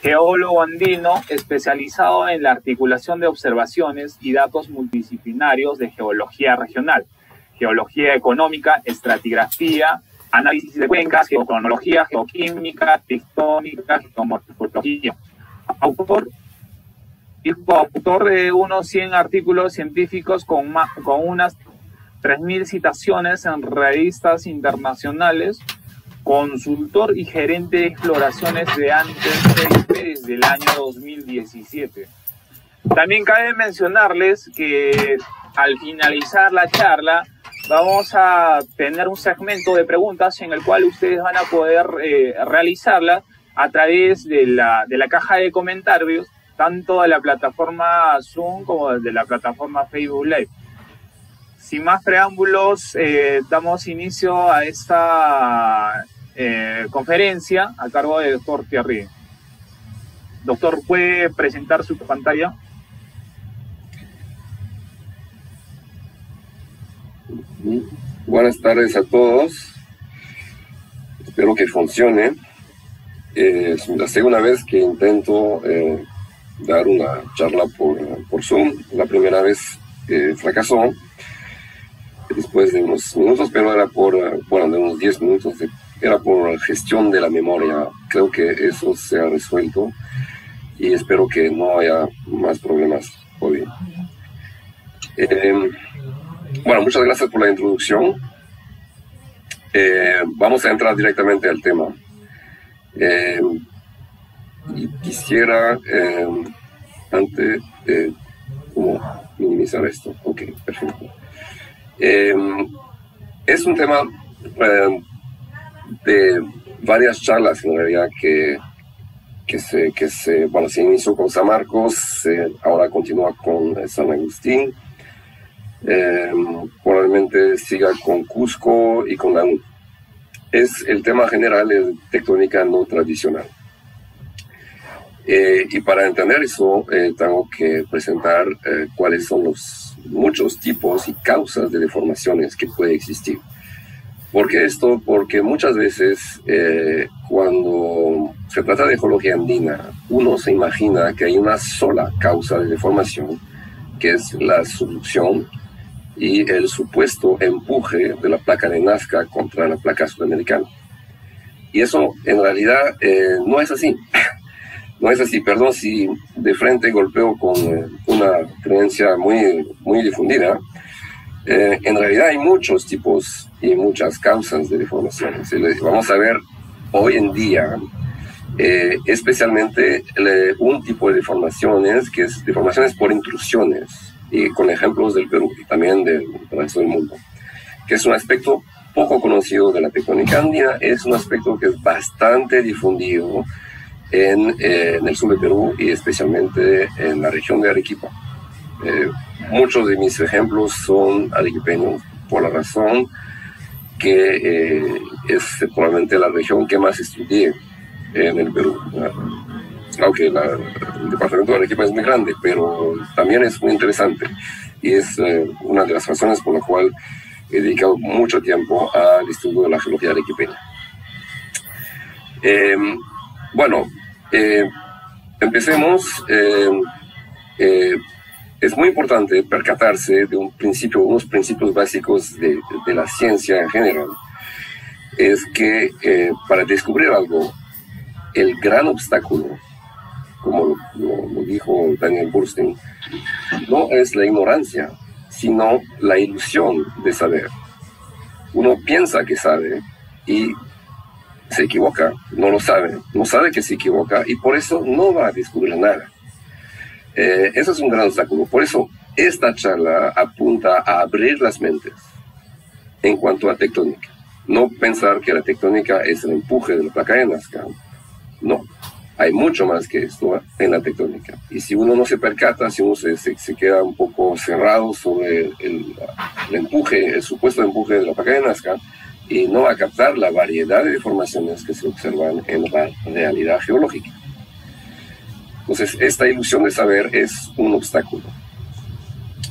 geólogo andino especializado en la articulación de observaciones y datos multidisciplinarios de geología regional, geología económica, estratigrafía, análisis de cuencas, geocronología, geoquímica, tectónica, geomorfología. Autor de unos 100 artículos científicos con unas 3.000 citaciones en revistas internacionales, consultor y gerente de exploraciones de Andes desde el año 2017. También cabe mencionarles que al finalizar la charla vamos a tener un segmento de preguntas en el cual ustedes van a poder realizarla a través de la caja de comentarios, tanto de la plataforma Zoom como de la plataforma Facebook Live. Sin más preámbulos, damos inicio a esta conferencia a cargo del doctor Thierry. Doctor, ¿puede presentar su pantalla? Buenas tardes a todos. Espero que funcione. Es la segunda vez que intento dar una charla por Zoom. La primera vez fracasó después de unos minutos, pero era de unos 10 minutos, era por gestión de la memoria. Creo que eso se ha resuelto y espero que no haya más problemas hoy. Muchas gracias por la introducción. Vamos a entrar directamente al tema. Y quisiera, antes, ¿cómo minimizar esto? Ok, perfecto. Es un tema de varias charlas en realidad que se inició con San Marcos, ahora continúa con San Agustín, probablemente siga con Cusco y con Lanús. El tema general es tectónica no tradicional. Y para entender eso, tengo que presentar cuáles son los muchos tipos y causas de deformaciones que puede existir. ¿Por qué esto? Porque muchas veces cuando se trata de geología andina, uno se imagina que hay una sola causa de deformación, que es la subducción y el supuesto empuje de la placa de Nazca contra la placa sudamericana. Y eso en realidad no es así. No es así, perdón si de frente golpeo con una creencia muy difundida. En realidad hay muchos tipos y muchas causas de deformaciones. Vamos a ver hoy en día especialmente un tipo de deformaciones que es deformaciones por intrusiones, y con ejemplos del Perú y también del resto del mundo, que es un aspecto poco conocido de la tectónica andina. Es un aspecto que es bastante difundido en el sur de Perú y especialmente en la región de Arequipa. Muchos de mis ejemplos son arequipeños, por la razón que es probablemente la región que más estudié en el Perú. Aunque el departamento de Arequipa es muy grande, pero también es muy interesante y es una de las razones por la cual he dedicado mucho tiempo al estudio de la geología arequipeña. Empecemos. Es muy importante percatarse de unos principios básicos de la ciencia en general. Es que para descubrir algo, el gran obstáculo, como lo dijo Daniel Bernstein, no es la ignorancia, sino la ilusión de saber. Uno piensa que sabe y se equivoca, no sabe que se equivoca y por eso no va a descubrir nada. Eso es un gran obstáculo. Por eso esta charla apunta a abrir las mentes en cuanto a tectónica. No pensar que la tectónica es el empuje de la placa de Nazca. No, hay mucho más que esto en la tectónica. Y si uno no se percata, si uno se queda un poco cerrado sobre el empuje, el supuesto empuje de la placa de Nazca, y no va a captar la variedad de deformaciones que se observan en la realidad geológica. Entonces, esta ilusión de saber es un obstáculo.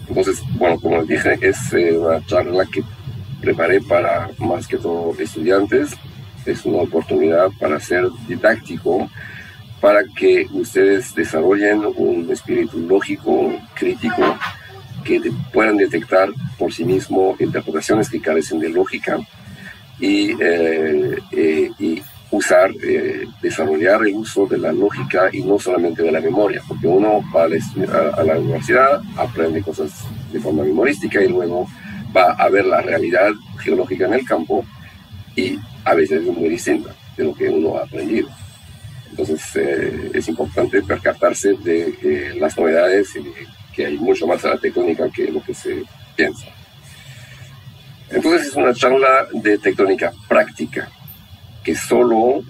Entonces, como les dije, es una charla que preparé para más que todo estudiantes. Es una oportunidad para ser didáctico para que ustedes desarrollen un espíritu lógico, crítico, que puedan detectar por sí mismo interpretaciones que carecen de lógica y desarrollar el uso de la lógica y no solamente de la memoria, porque uno va a la universidad, aprende cosas de forma memorística y luego va a ver la realidad geológica en el campo y a veces es muy distinta de lo que uno ha aprendido. Entonces es importante percatarse de las novedades y que hay mucho más a la tectónica que lo que se piensa. Entonces es una charla de tectónica práctica que solo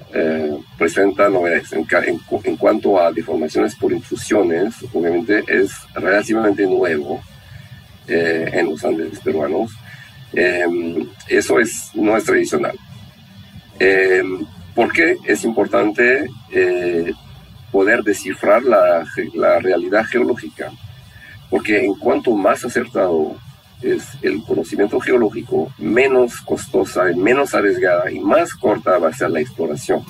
presenta novedades. En cuanto a deformaciones por intrusiones, obviamente es relativamente nuevo en los Andes peruanos. Eso no es tradicional. ¿Por qué es importante poder descifrar la realidad geológica? Porque en cuanto más acertado es el conocimiento geológico, menos costosa y menos arriesgada y más corta va a ser la exploración.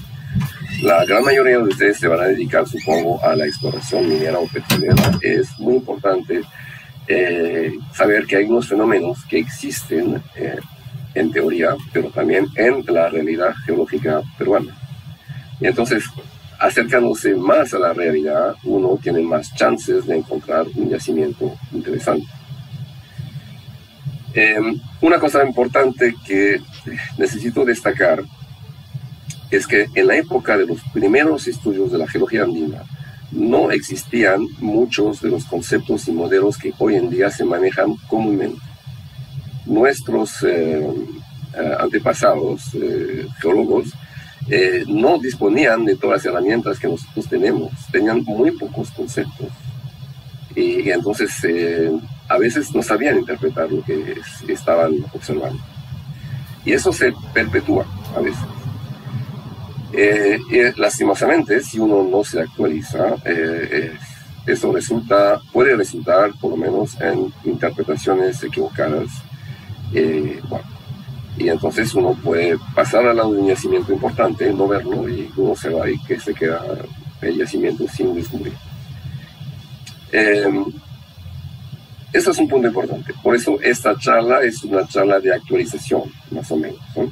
La gran mayoría de ustedes se van a dedicar, supongo, a la exploración minera o petrolera. Es muy importante saber que hay unos fenómenos que existen en teoría, pero también en la realidad geológica peruana. Y entonces, acercándose más a la realidad, uno tiene más chances de encontrar un yacimiento interesante. Una cosa importante que necesito destacar es que en la época de los primeros estudios de la geología andina no existían muchos de los conceptos y modelos que hoy en día se manejan comúnmente. Nuestros antepasados geólogos no disponían de todas las herramientas que nosotros tenemos, tenían muy pocos conceptos y entonces a veces no sabían interpretar lo que estaban observando. Y eso se perpetúa a veces. Lastimosamente, si uno no se actualiza, eso puede resultar, por lo menos, en interpretaciones equivocadas. Y entonces uno puede pasar al lado de un yacimiento importante, no verlo, y uno se va y que se queda el yacimiento sin descubrir. Eso es un punto importante. Por eso esta charla es una charla de actualización, más o menos, ¿no?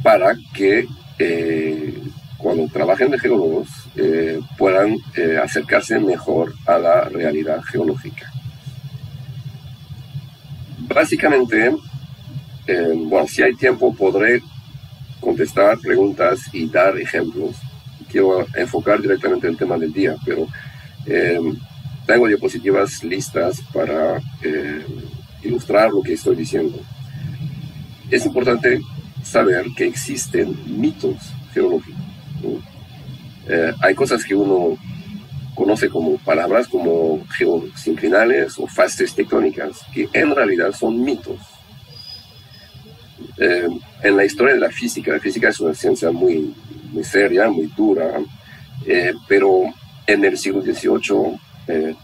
Para que cuando trabajen de geólogos puedan acercarse mejor a la realidad geológica. Básicamente, si hay tiempo podré contestar preguntas y dar ejemplos. Quiero enfocar directamente el tema del día, pero tengo diapositivas listas para ilustrar lo que estoy diciendo. Es importante saber que existen mitos geológicos, ¿no? Hay cosas que uno conoce como palabras como geosinclinales o fases tectónicas, que en realidad son mitos. En la historia de la física es una ciencia muy, muy seria, muy dura, pero en el siglo XVIII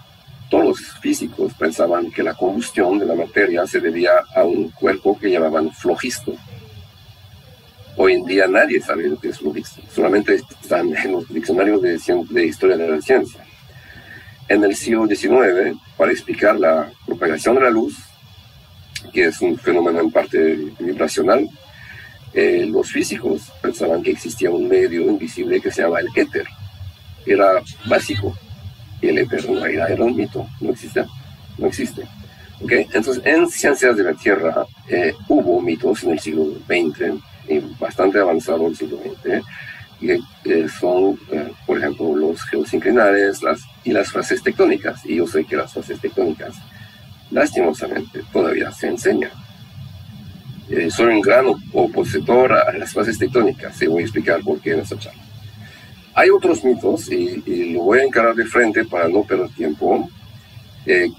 todos los físicos pensaban que la combustión de la materia se debía a un cuerpo que llamaban flogisto. Hoy en día nadie sabe lo que es flogisto, solamente están en los diccionarios de historia de la ciencia. En el siglo XIX, para explicar la propagación de la luz, que es un fenómeno en parte vibracional, los físicos pensaban que existía un medio invisible que se llama el éter. Era básico, y el éter en realidad era un mito, no existe. ¿Okay? Entonces, en ciencias de la Tierra hubo mitos en el siglo XX, bastante avanzado el siglo XX, que son, por ejemplo, los geosinclinales y las fases tectónicas. Y yo sé que las fases tectónicas, lastimosamente, todavía se enseñan. Soy un gran opositor a las fases tectónicas, y voy a explicar por qué en esta charla. Hay otros mitos, y lo voy a encarar de frente para no perder tiempo,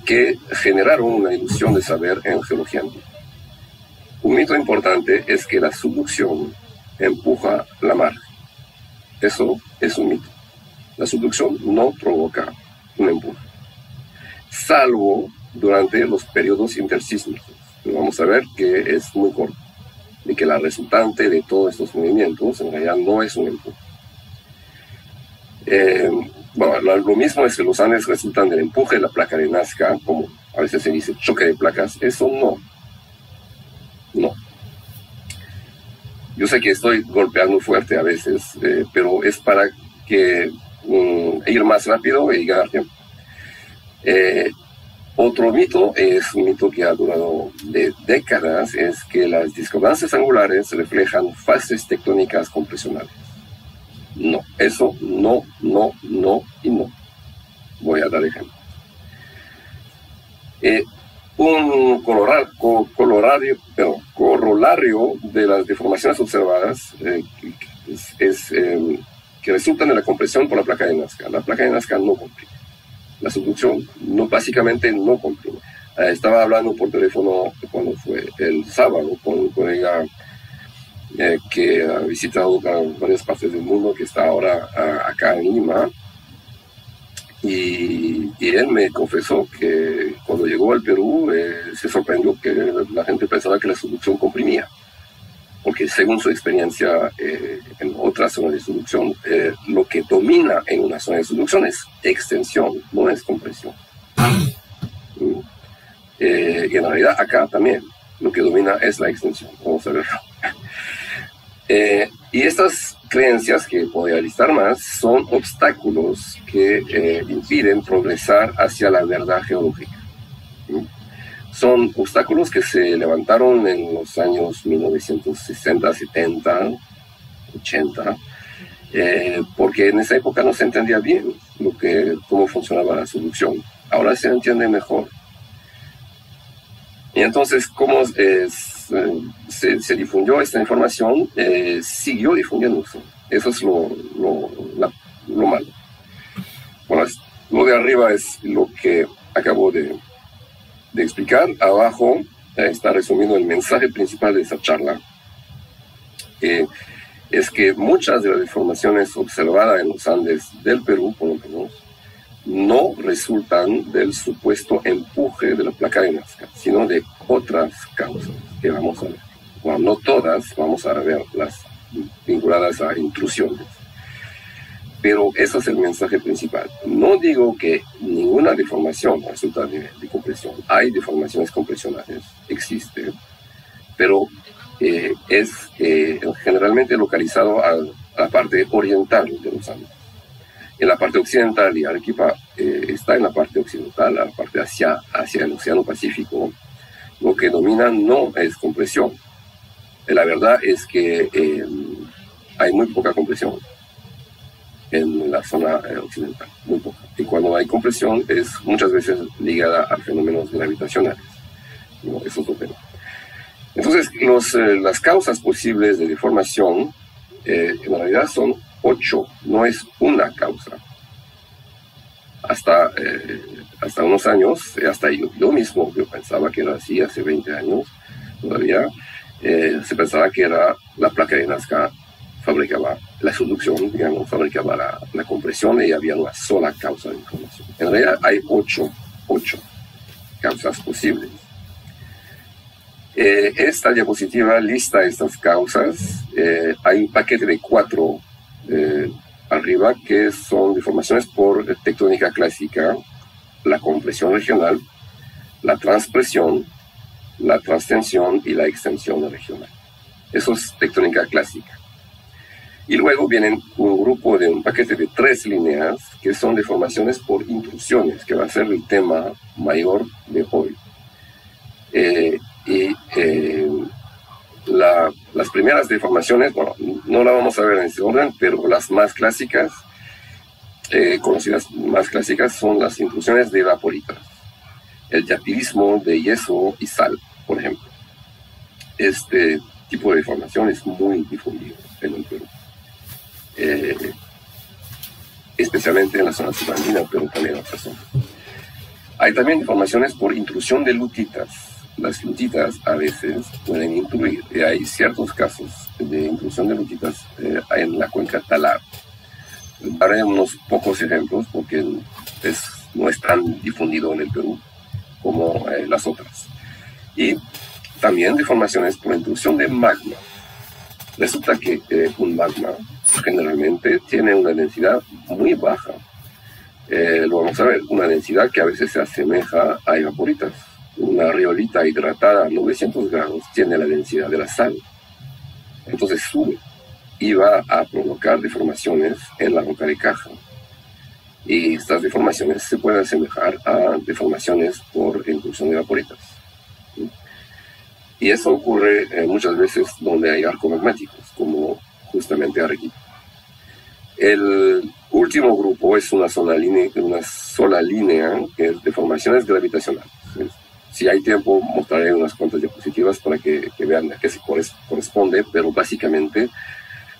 que generaron una ilusión de saber en geología andina. Un mito importante es que la subducción empuja la margen. Eso es un mito. La subducción no provoca un empuje, salvo durante los periodos intersísmicos. Pero vamos a ver que es muy corto, y que la resultante de todos estos movimientos en realidad no es un empuje. Bueno, lo mismo es que los Andes resultan del empuje de la placa de Nazca, como a veces se dice choque de placas. Eso no. Yo sé que estoy golpeando fuerte a veces, pero es para que ir más rápido y ganar tiempo. Otro mito, es un mito que ha durado de décadas, es que las discordancias angulares reflejan fases tectónicas compresionales. No, eso no y no. Voy a dar ejemplo. Un corolario de las deformaciones observadas que resultan de la compresión por la placa de Nazca. La placa de Nazca no comprime. La subducción básicamente no comprime. Estaba hablando por teléfono cuando fue el sábado con un colega que ha visitado varias partes del mundo, que está ahora acá en Lima, y él me confesó que cuando llegó al Perú se sorprendió que la gente pensaba que la subducción comprimía, porque según su experiencia en otras zonas de subducción, lo que domina en una zona de subducción es extensión, no es compresión. Y en realidad acá también lo que domina es la extensión. Vamos a verlo. Y estas creencias, que podría listar más, son obstáculos que impiden progresar hacia la verdad geológica. Son obstáculos que se levantaron en los años 1960, 70, 80, porque en esa época no se entendía bien cómo funcionaba la subducción. Ahora se entiende mejor. Y entonces, ¿cómo se difundió esta información? Siguió difundiéndose. Eso es lo malo. Bueno, lo de arriba es lo que acabo de explicar. Abajo está resumido el mensaje principal de esa charla. Es que muchas de las deformaciones observadas en los Andes del Perú, por lo menos, no resultan del supuesto empuje de la placa de Nazca, sino de otras causas que vamos a ver. Bueno, no todas, vamos a ver las vinculadas a intrusiones. Pero ese es el mensaje principal. No digo que ninguna deformación resulta de compresión. Hay deformaciones compresionales, existe, pero es generalmente localizado a la parte oriental de los Andes. En la parte occidental, y Arequipa está en la parte occidental, la parte hacia el Océano Pacífico, lo que domina no es compresión. La verdad es que hay muy poca compresión en la zona occidental, muy poca. Y cuando hay compresión es muchas veces ligada a fenómenos gravitacionales. ¿No? Eso es otro tema. Entonces, las causas posibles de deformación en realidad son 8, no es una causa. Hasta unos años, hasta yo mismo, yo pensaba que era así, hace 20 años todavía, se pensaba que era la placa de Nazca fabricaba la subducción, digamos, fabricaba la compresión, y había una sola causa de deformación. En realidad hay 8 causas posibles. Esta diapositiva lista estas causas. Hay un paquete de 4 arriba, que son deformaciones por tectónica clásica, la compresión regional, la transpresión, la transtensión y la extensión regional. Eso es tectónica clásica. Y luego vienen un paquete de 3 líneas, que son deformaciones por intrusiones, que va a ser el tema mayor de hoy. Las primeras deformaciones, bueno, no la vamos a ver en ese orden, pero las más clásicas, conocidas más clásicas, son las intrusiones de evaporitas, el yapirismo de yeso y sal, por ejemplo. Este tipo de deformación es muy difundido en el Perú, especialmente en la zona subandina, pero también en otras zonas. Hay también deformaciones por intrusión de lutitas. Las lutitas a veces pueden intruir, y hay ciertos casos de intrusión de lutitas en la cuenca talar. Daré unos pocos ejemplos porque no es tan difundido en el Perú como las otras. Y también deformaciones por intrusión de magma. Resulta que un magma generalmente tiene una densidad muy muy baja, lo vamos a ver, una densidad que a veces se asemeja a evaporitas. Una riolita hidratada a 900 grados tiene la densidad de la sal. Entonces sube y va a provocar deformaciones en la roca de caja. Y estas deformaciones se pueden asemejar a deformaciones por incursión de evaporitas. Y eso ocurre muchas veces donde hay arcos magmáticos, como justamente Arequipa. El último grupo es una sola línea que es deformaciones gravitacionales. Si hay tiempo, mostraré unas cuantas diapositivas para que vean a qué se corresponde, pero básicamente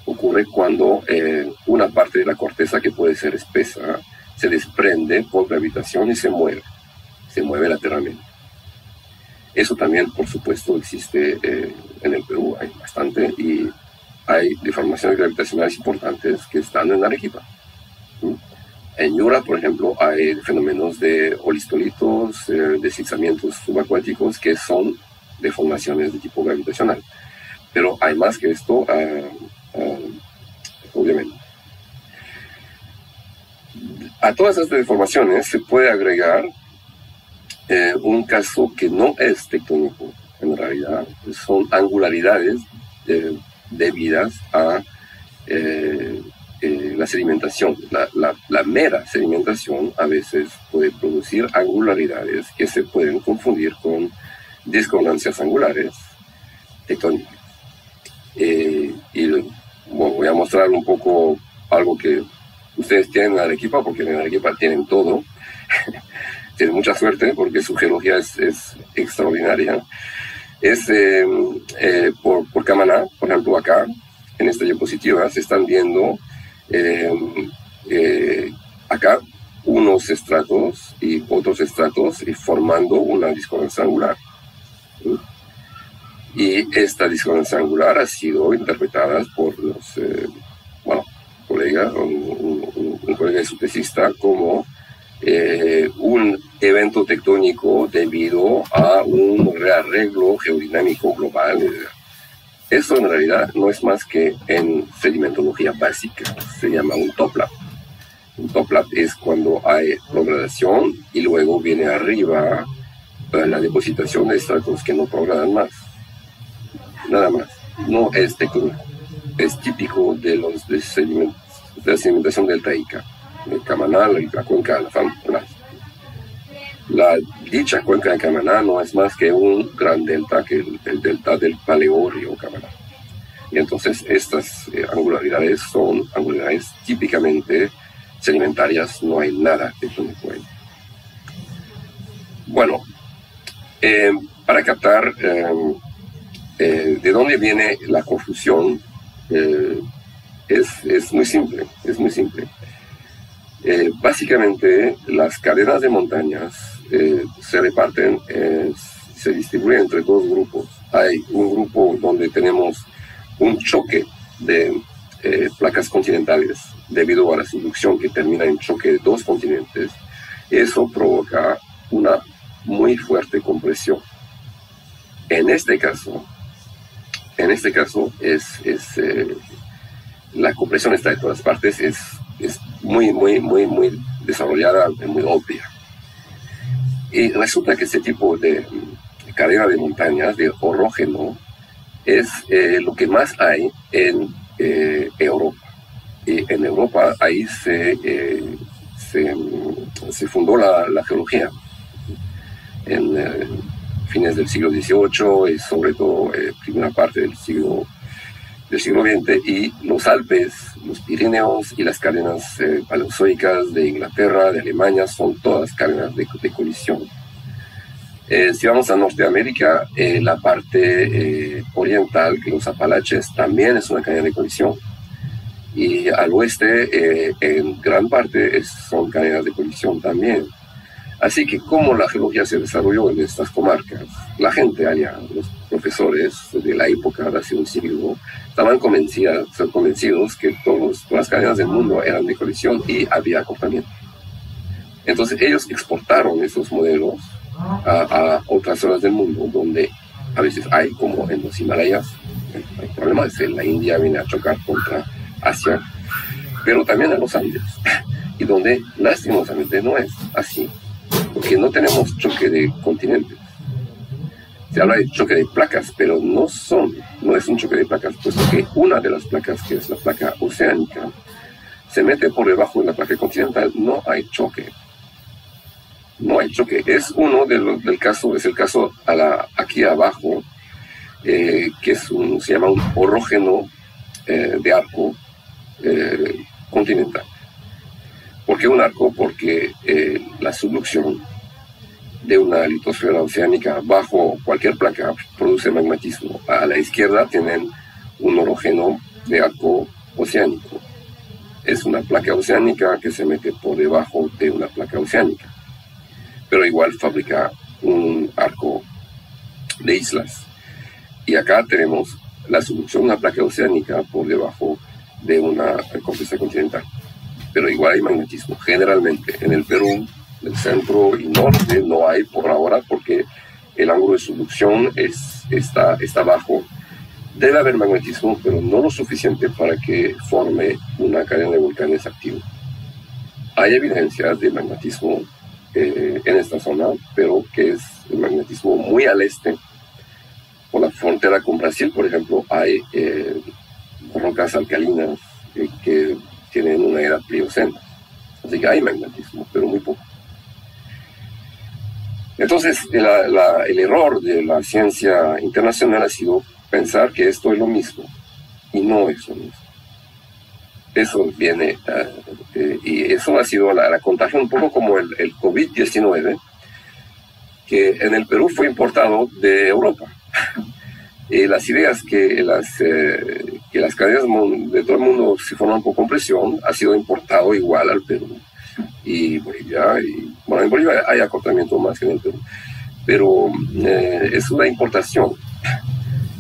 ocurre cuando una parte de la corteza, que puede ser espesa, se desprende por gravitación y se mueve lateralmente. Eso también, por supuesto, existe en el Perú, hay bastante, y hay deformaciones gravitacionales importantes que están en Arequipa. En Yura, por ejemplo, hay fenómenos de olistolitos, deslizamientos subacuáticos que son deformaciones de tipo gravitacional. Pero hay más que esto, obviamente. A todas estas deformaciones se puede agregar un caso que no es tectónico, en realidad. Son angularidades debidas a la sedimentación. La mera sedimentación a veces puede producir angularidades que se pueden confundir con discordancias angulares tectónicas. Y bueno, voy a mostrar un poco algo que ustedes tienen en Arequipa, porque en Arequipa tienen todo. Tienen mucha suerte porque su geología es extraordinaria. Es por Camaná, por ejemplo, acá, en esta diapositiva, se están viendo acá unos estratos y otros estratos formando una discordancia angular. Y esta discordancia angular ha sido interpretada por los colegas, un colega de su tesista, como un evento tectónico debido a un rearreglo geodinámico global. Eso en realidad no es más que en sedimentología básica, se llama un toplap. Un toplap es cuando hay progradación y luego viene arriba la depositación de estratos que no progradan más. Nada más. No es tectónico. Es típico de la sedimentación deltaica, el Camaná y la cuenca de la Fama. La dicha cuenca de Camaná no es más que un gran delta, que el delta del Paleorio Camaná. Y entonces estas angularidades son angularidades típicamente sedimentarias, no hay nada tectónico ahí. Bueno, para captar de dónde viene la confusión, es muy simple, básicamente las cadenas de montañas se reparten, se distribuyen entre dos grupos. Hay un grupo donde tenemos un choque de placas continentales debido a la subducción que termina en choque de dos continentes. Eso provoca una muy fuerte compresión. En este caso la compresión está de todas partes, es muy desarrollada, muy obvia. Y resulta que este tipo de cadena de montañas, de orógeno, es lo que más hay en Europa. Y en Europa ahí se fundó la geología. En fines del siglo XVIII y sobre todo primera parte del siglo XX, y los Alpes, los Pirineos y las cadenas paleozoicas de Inglaterra, de Alemania, son todas cadenas de colisión. Si vamos a Norteamérica, la parte oriental, que los Apalaches, también es una cadena de colisión. Y al oeste, en gran parte, son cadenas de colisión también. Así que como la geología se desarrolló en estas comarcas, la gente allá, los profesores de la época de hace un siglo, estaban convencidos que todas las cadenas del mundo eran de colisión y había acortamiento. Entonces ellos exportaron esos modelos a otras zonas del mundo, donde a veces hay, como en los Himalayas, el problema es que la India viene a chocar contra Asia, pero también a los Andes. y donde lastimosamente no es así, porque no tenemos choque de continentes. Se habla de choque de placas, pero no es un choque de placas, puesto que una de las placas, que es la placa oceánica, se mete por debajo de la placa continental. No hay choque. No hay choque. Es uno del caso, es el caso aquí abajo, que se llama un orógeno de arco continental. ¿Por qué un arco? Porque la subducción de una litosfera oceánica bajo cualquier placa produce magmatismo. A la izquierda tienen un orógeno de arco oceánico. Es una placa oceánica que se mete por debajo de una placa oceánica, pero igual fabrica un arco de islas. Y acá tenemos la subducción de una placa oceánica por debajo de una corteza continental, pero igual hay magnetismo. Generalmente en el Perú, el centro y norte, no hay por ahora porque el ángulo de subducción está bajo. Debe haber magnetismo, pero no lo suficiente para que forme una cadena de volcanes activa. Hay evidencias de magnetismo en esta zona, pero que es el magnetismo muy al este. Por la frontera con Brasil, por ejemplo, hay rocas alcalinas que tienen una edad pliocena. Así que hay magnetismo, pero muy poco. Entonces, el error de la ciencia internacional ha sido pensar que esto es lo mismo, y no es lo mismo. Eso viene, y eso ha sido la contagión, un poco como el COVID-19, que en el Perú fue importado de Europa. Las ideas que las cadenas de todo el mundo se forman por compresión ha sido importado igual al Perú y Bolivia. Bueno, en Bolivia hay acortamiento más que en el Perú, pero es una importación.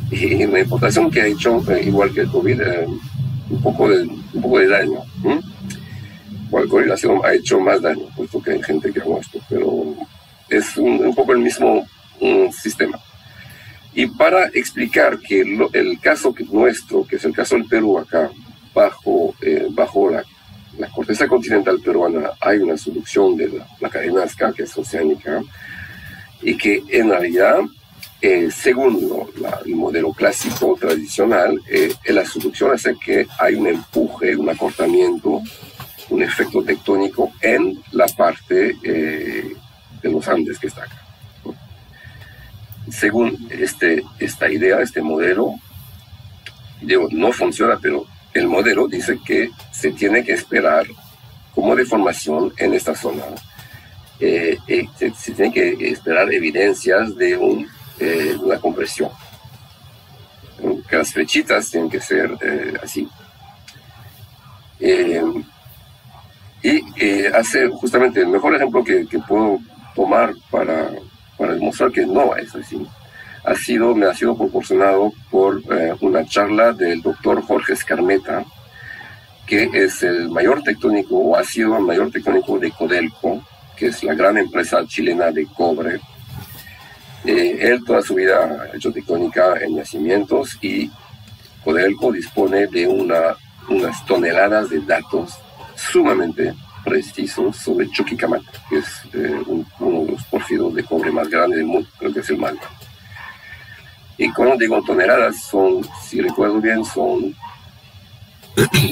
Y una importación que ha hecho, igual que el COVID, un poco de daño. Bueno, el COVID ha hecho más daño, puesto que hay gente que ha muerto, pero es un poco el mismo sistema. Y para explicar que el caso nuestro, que es el caso del Perú acá, bajo la corteza continental peruana, hay una subducción de la cadena Nazca, que es oceánica, y que en realidad, según el modelo clásico tradicional, la subducción hace que hay un empuje, un acortamiento, un efecto tectónico en la parte de los Andes que está acá. Según esta idea, este modelo, no funciona, pero el modelo dice que se tiene que esperar como deformación en esta zona. Se tiene que esperar evidencias de una compresión. Que las flechitas tienen que ser así. Hace justamente el mejor ejemplo que puedo tomar para demostrar que no es así. Me ha sido proporcionado por una charla del doctor Jorge Escarmeta, que es el mayor tectónico, o ha sido el mayor tectónico de Codelco, que es la gran empresa chilena de cobre. Él toda su vida ha hecho tectónica en yacimientos, y Codelco dispone de unas toneladas de datos sumamente precisos sobre Chuquicamata, que es uno de los pórfidos de cobre más grandes del mundo, creo que es el más grande. Y cuando digo toneladas, si recuerdo bien, son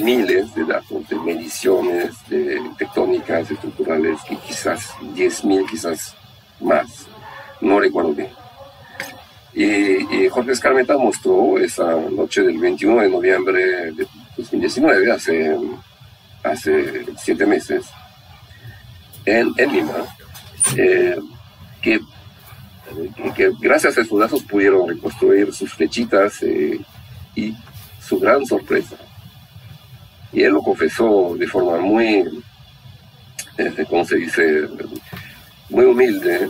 miles de datos, de mediciones, de tectónicas, estructurales, que quizás 10.000, quizás más, no recuerdo bien. Y Jorge Escarmeta mostró esa noche del 21 de noviembre de 2019, hace 7 meses, en Lima, que gracias a esos datos pudieron reconstruir sus flechitas, y su gran sorpresa, y él lo confesó de forma muy, ¿cómo se dice?, muy humilde.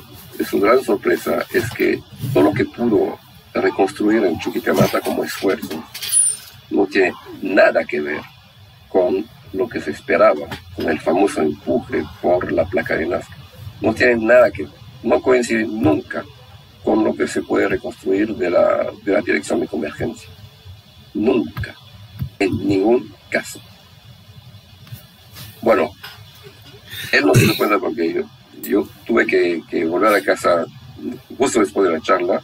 Su gran sorpresa es que todo lo que pudo reconstruir en Chuquicamata como esfuerzo no tiene nada que ver con lo que se esperaba, con el famoso empuje por la placa de Nazca. No tiene nada que ver, no coincide nunca con lo que se puede reconstruir de la dirección de convergencia. Nunca, en ningún caso. Bueno, Él no se dio cuenta porque yo tuve que volver a casa justo después de la charla.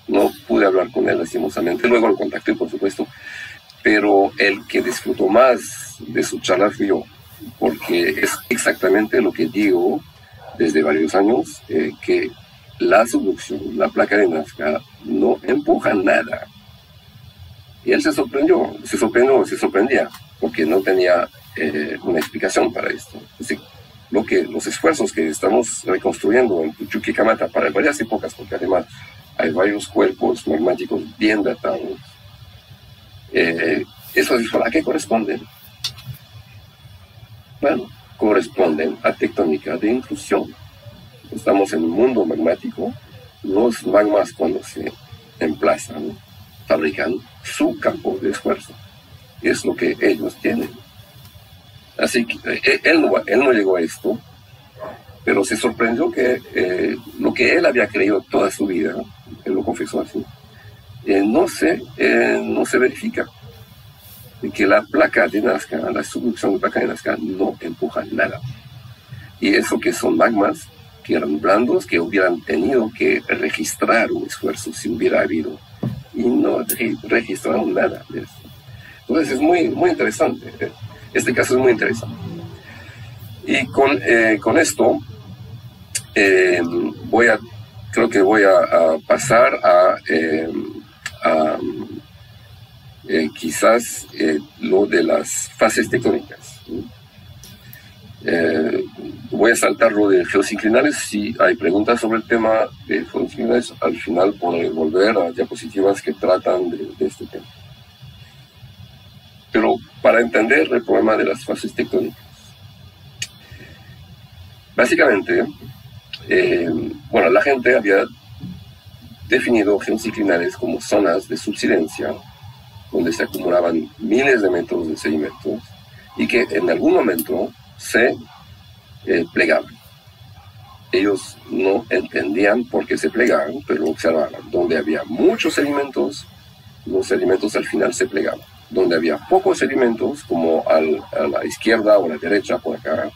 No pude hablar con él lastimosamente. Luego lo contacté, por supuesto. Pero el que disfrutó más de su charla fui yo, porque es exactamente lo que digo desde varios años, que la subducción, la placa de Nazca, no empuja nada. Y él se sorprendía, porque no tenía una explicación para esto. Es decir, los esfuerzos que estamos reconstruyendo en Chuquicamata para varias épocas, porque además hay varios cuerpos magmáticos bien datados, ¿a qué corresponden? Bueno, corresponden a tectónica de intrusión. Estamos en un mundo magmático. Los magmas, cuando se emplazan, fabrican su campo de esfuerzo. Es lo que ellos tienen. Así que él no llegó a esto, pero se sorprendió que lo que él había creído toda su vida, él lo confesó así, no se verifica. Y que la placa de Nazca, la subducción de placa de Nazca, no empuja nada. Y eso que son magmas que eran blandos, que hubieran tenido que registrar un esfuerzo si hubiera habido, y no registraron nada de eso. Entonces es muy, muy interesante. Este caso es muy interesante. Y con esto creo que voy a pasar a quizás lo de las fases tectónicas. Voy a saltar lo de geosinclinales. Si hay preguntas sobre el tema de geosinclinales, al final podré volver a diapositivas que tratan de este tema. Pero para entender el problema de las fases tectónicas, básicamente, la gente había definido geosinclinales como zonas de subsidencia donde se acumulaban miles de metros de sedimentos y que en algún momento se plegaban. Ellos no entendían por qué se plegaban, pero observaban. Donde había muchos sedimentos, los sedimentos al final se plegaban. Donde había pocos sedimentos, como a la izquierda o a la derecha, por acá,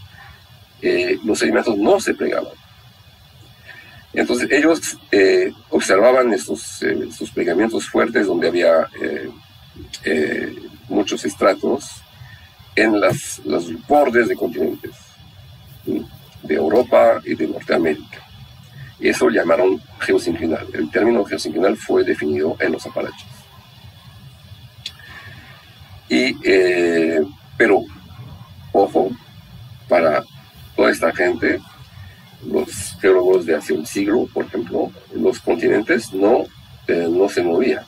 los sedimentos no se plegaban. Entonces ellos observaban estos plegamientos fuertes donde había muchos estratos en los bordes de continentes, de Europa y de Norteamérica. Y eso lo llamaron geosinclinal. El término geosinclinal fue definido en los Apalaches. Pero, ojo, para toda esta gente, los geólogos de hace un siglo, por ejemplo, los continentes no se movían.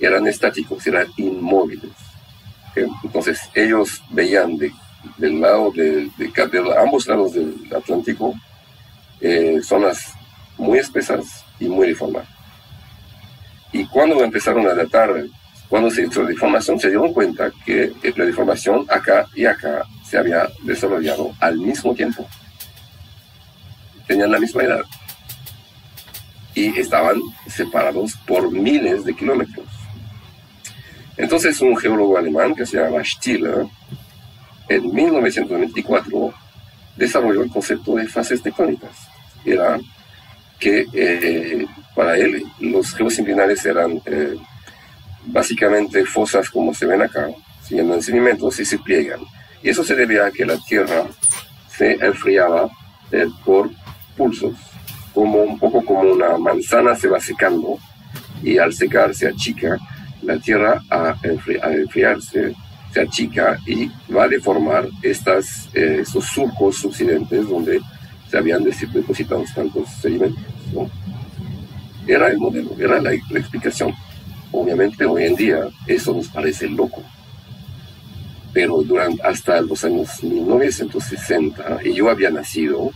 Eran estáticos, eran inmóviles. Entonces ellos veían de ambos lados del Atlántico zonas muy espesas y muy deformadas. Y cuando empezaron a datar, cuando se hizo la deformación, se dieron cuenta que la deformación acá y acá se había desarrollado al mismo tiempo. Tenían la misma edad. Y estaban separados por miles de kilómetros. Entonces un geólogo alemán que se llama Stiller, en 1924, desarrolló el concepto de fases tectónicas. Era que para él los geosinclinales eran básicamente fosas como se ven acá, siguiendo en sedimentos y se pliegan. Y eso se debía a que la Tierra se enfriaba por pulsos, un poco como una manzana se va secando y al secar se achica. La Tierra a enfriarse se achica y va a deformar estos surcos subsidentes donde se habían depositado tantos sedimentos, ¿no? Era el modelo, era la explicación. Obviamente hoy en día eso nos parece loco, pero hasta los años 1960, y yo había nacido,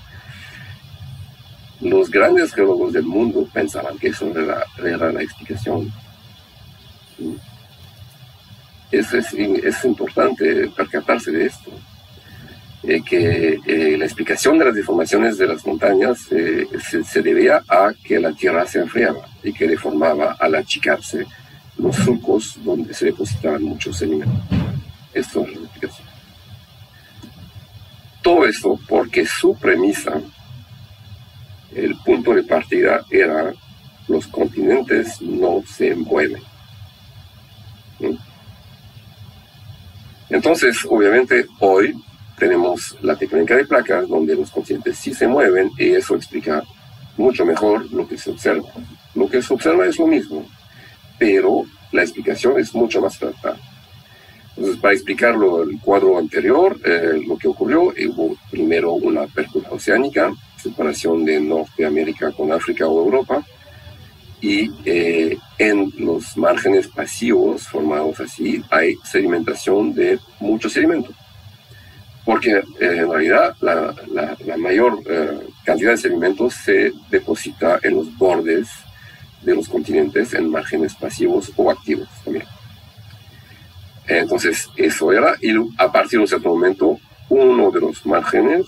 los grandes geólogos del mundo pensaban que eso era la explicación. Es importante percatarse de esto, que la explicación de las deformaciones de las montañas se debía a que la Tierra se enfriaba y que deformaba al achicarse los surcos donde se depositaban muchos sedimentos. Esto es la explicación. Todo eso porque su premisa, el punto de partida era: los continentes no se mueven. Entonces, obviamente, hoy tenemos la tectónica de placas, donde los continentes sí se mueven, y eso explica mucho mejor lo que se observa. Lo que se observa es lo mismo, pero la explicación es mucho más frontal. Entonces, para explicarlo, el cuadro anterior, lo que ocurrió, hubo primero una apertura oceánica, separación de Norteamérica con África o Europa, y en los márgenes pasivos formados así hay sedimentación de mucho sedimento, porque en realidad la mayor cantidad de sedimentos se deposita en los bordes de los continentes, en márgenes pasivos o activos también. Entonces eso era, y a partir de un cierto momento uno de los márgenes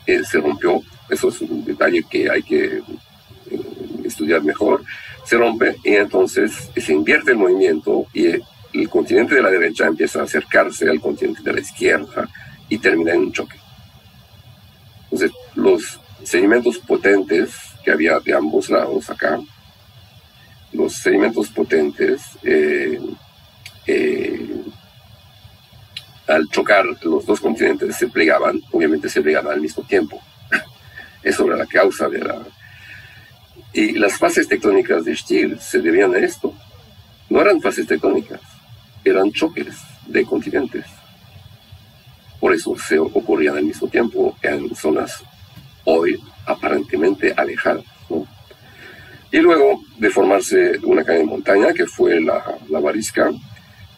se rompió. Eso es un detalle que hay que estudiar mejor. Se rompe y entonces se invierte el movimiento, y el continente de la derecha empieza a acercarse al continente de la izquierda y termina en un choque. Entonces los sedimentos potentes que había de ambos lados acá, los sedimentos potentes al chocar los dos continentes se plegaban, obviamente se plegaban al mismo tiempo. Eso era la causa de la... Y las fases tectónicas de Stier se debían a esto. No eran fases tectónicas, eran choques de continentes. Por eso se ocurrían al mismo tiempo en zonas hoy aparentemente alejadas, ¿no? Y luego de formarse una cadena de montaña, que fue la varisca,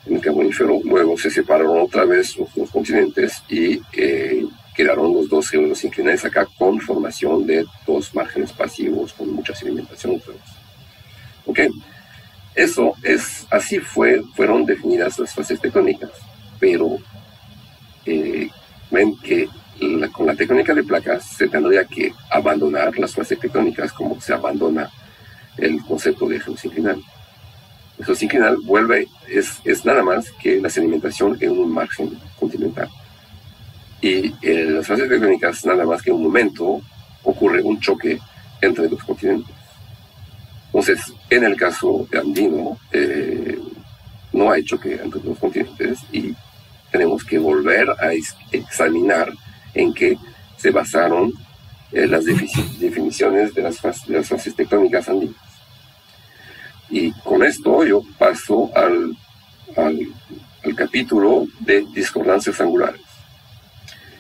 en el Carbonífero, luego se separaron otra vez los dos continentes y quedaron los dos geolos inclinados acá, con formación de dos márgenes pasivos con mucha sedimentación. ¿Ok? Eso es, así fueron definidas las fases tectónicas, pero ven que con la tectónica de placas se tendría que abandonar las fases tectónicas, como se abandona el concepto de geosinclinal. El geosinclinal es nada más que la sedimentación en un margen continental. Y las fases tectónicas, nada más que en un momento ocurre un choque entre dos continentes. Entonces, en el caso andino, no hay choque entre dos continentes, y tenemos que volver a examinar en qué se basaron las definiciones de las fases tectónicas andinas. Y con esto yo paso al capítulo de discordancias angulares.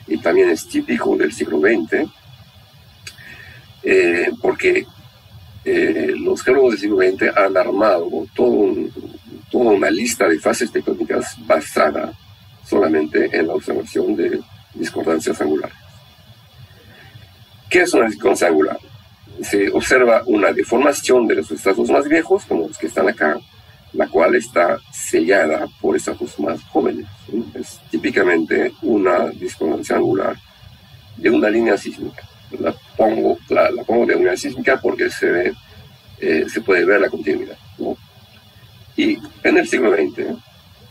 Y también es típico del siglo XX, porque los geólogos del siglo XX han armado toda una lista de fases tectónicas basada solamente en la observación de discordancias angulares. ¿Qué es una discordancia angular? Se observa una deformación de los estratos más viejos, como los que están acá, la cual está sellada por estratos más jóvenes. Es típicamente una discordancia angular de una línea sísmica. La pongo de línea sísmica porque se puede ver la continuidad, ¿no? Y en el siglo XX,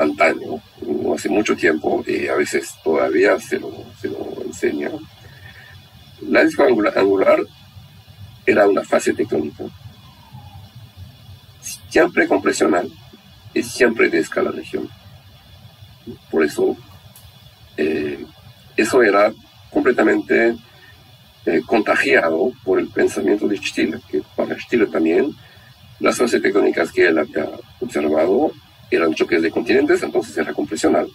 antaño, no hace mucho tiempo, y a veces todavía se lo enseña, la discordancia angular era una fase tectónica, siempre compresional y siempre de escala regional. Por eso, eso era completamente contagiado por el pensamiento de Stier, que para Stier también las fases tectónicas que él había observado eran choques de continentes, entonces era compresional,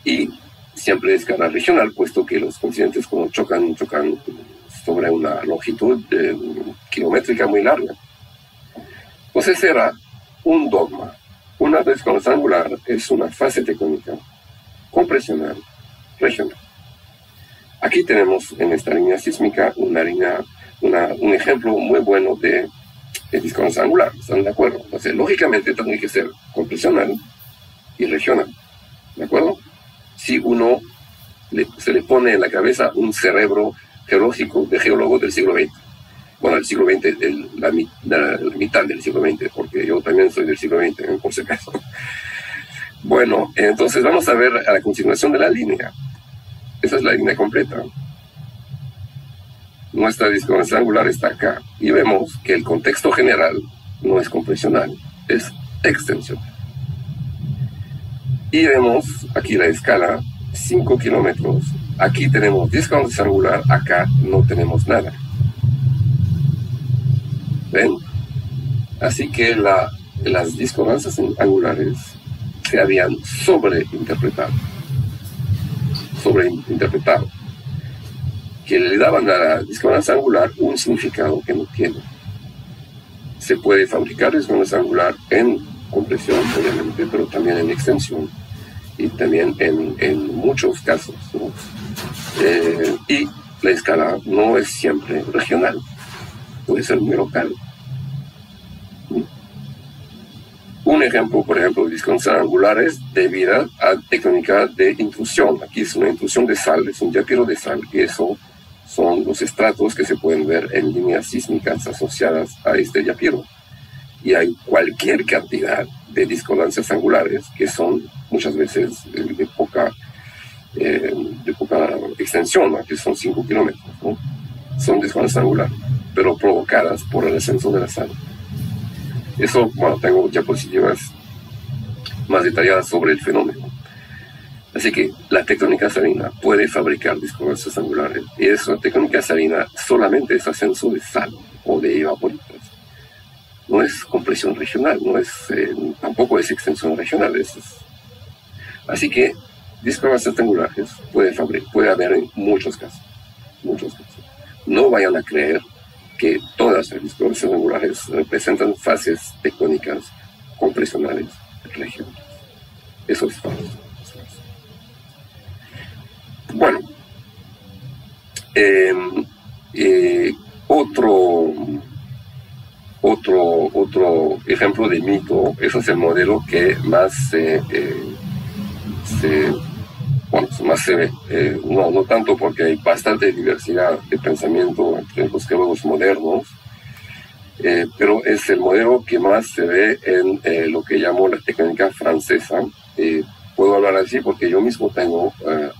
y siempre de escala regional, puesto que los continentes, cuando chocan sobre una longitud kilométrica muy larga. Entonces era un dogma. Una discordancia angular es una fase tectónica compresional regional. Aquí tenemos en esta línea sísmica un ejemplo muy bueno de discordancia angular. ¿Están de acuerdo? Entonces, lógicamente tiene que ser compresional y regional. ¿De acuerdo? Si uno se le pone en la cabeza un cerebro geológico de geólogo del siglo XX. Bueno, el siglo XX, la mitad del siglo XX, porque yo también soy del siglo XX, por si acaso. Bueno, entonces vamos a ver a la continuación de la línea. Esa es la línea completa. Nuestra discordancia angular está acá. Y vemos que el contexto general no es compresional, es extensional. Y vemos aquí la escala, 5 kilómetros. Aquí tenemos discordancia angular, acá no tenemos nada. ¿Ven? Así que las discordancias angulares se habían sobreinterpretado, que le daban a la discordancia angular un significado que no tiene. Se puede fabricar discordancia angular en compresión, obviamente, pero también en extensión y también en muchos casos, ¿no? Y la escala no es siempre regional, puede ser muy local. Un ejemplo, por ejemplo, de discordancias angulares debido a técnica de intrusión. Aquí es una intrusión de sal, es un diapiro de sal, y eso son los estratos que se pueden ver en líneas sísmicas asociadas a este diapiro. Y hay cualquier cantidad de discordancias angulares que son muchas veces de poca extensión, ¿no? Que son 5 kilómetros, ¿no? Son discordancias angulares, pero provocadas por el ascenso de la sal. Eso, bueno, tengo diapositivas más detalladas sobre el fenómeno. Así que la tectónica salina puede fabricar discordancias angulares, y esa tectónica salina solamente es ascenso de sal o de evaporitas. No es compresión regional, tampoco es extensión regional. Así que discordancias angulares puede haber en muchos casos. No vayan a creer que todas las discordancias angulares representan fases tectónicas compresionales regionales. Eso es falso. Bueno, otro ejemplo de mito, ese es el modelo que más se ve, no tanto porque hay bastante diversidad de pensamiento entre los geólogos modernos, pero es el modelo que más se ve en lo que llamo la técnica francesa. Puedo hablar así porque yo mismo tengo,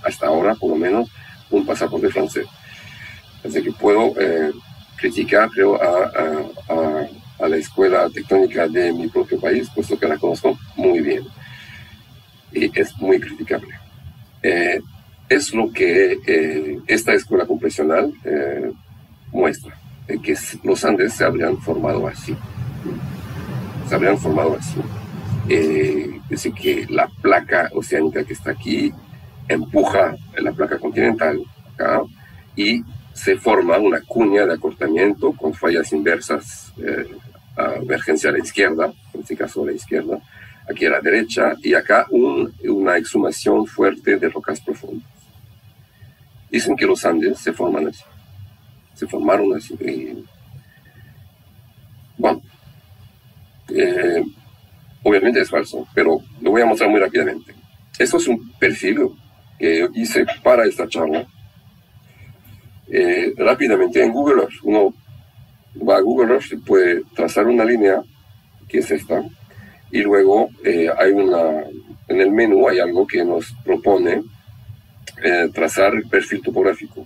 hasta ahora por lo menos, un pasaporte francés. Así que puedo criticar, creo, a la escuela tectónica de mi propio país, puesto que la conozco muy bien. Y es muy criticable. Es lo que esta escuela compresional muestra, que los Andes se habrían formado así. Es decir, que la placa oceánica que está aquí empuja la placa continental acá, y se forma una cuña de acortamiento con fallas inversas, vergencia a la izquierda, en este caso a la izquierda, aquí a la derecha, y acá una exhumación fuerte de rocas profundas. Dicen que los Andes se formaron así. Bueno, obviamente es falso, pero lo voy a mostrar muy rápidamente. Esto es un perfil que yo hice para esta charla. Rápidamente en Google Earth, uno va a Google Earth y puede trazar una línea, que es esta, y luego en el menú hay algo que nos propone trazar el perfil topográfico.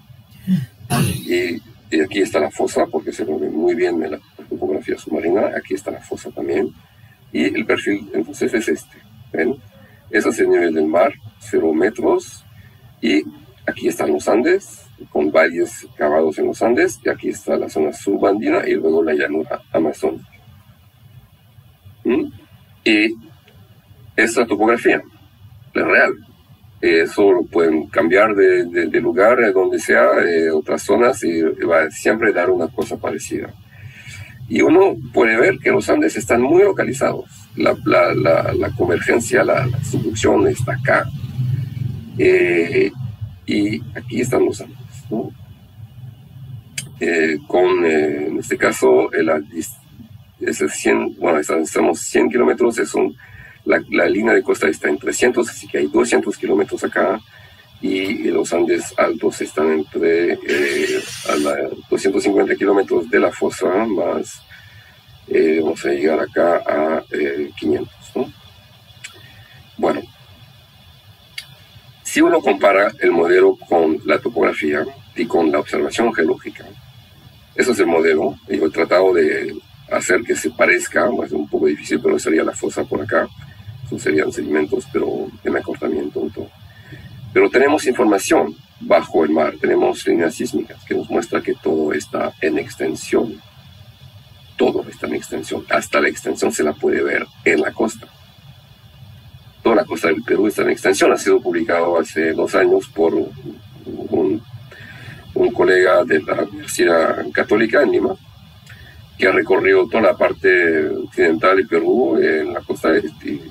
Y aquí está la fosa, porque se ve muy bien en la topografía submarina. Aquí está la fosa también. Y el perfil entonces es este. ¿Ven? Ese es el nivel del mar, 0 metros. Y aquí están los Andes, con valles cavados en los Andes. Y aquí está la zona subandina y luego la llanura amazónica. Y esa topografía, la real. Eso lo pueden cambiar de lugar, donde sea, otras zonas, y va a siempre dar una cosa parecida. Y uno puede ver que los Andes están muy localizados. La convergencia, la subducción está acá. Y aquí están los Andes, ¿no? En este caso, estamos 100 kilómetros, la línea de costa está en 300, así que hay 200 kilómetros acá, y los Andes altos están entre 250 kilómetros de la fosa, más vamos a llegar acá a 500, ¿no? Bueno, Si uno compara el modelo con la topografía y con la observación geológica, eso es el modelo. Yo he tratado de hacer que se parezca, es un poco difícil, pero sería la fosa por acá. Esos serían sedimentos, pero en acortamiento y todo. Pero tenemos información bajo el mar, tenemos líneas sísmicas que nos muestra que todo está en extensión. Todo está en extensión. Hasta la extensión se la puede ver en la costa. Toda la costa del Perú está en extensión. Ha sido publicado hace 2 años por un colega de la Universidad Católica en Lima, que ha recorrido toda la parte occidental de Perú, en la costa este.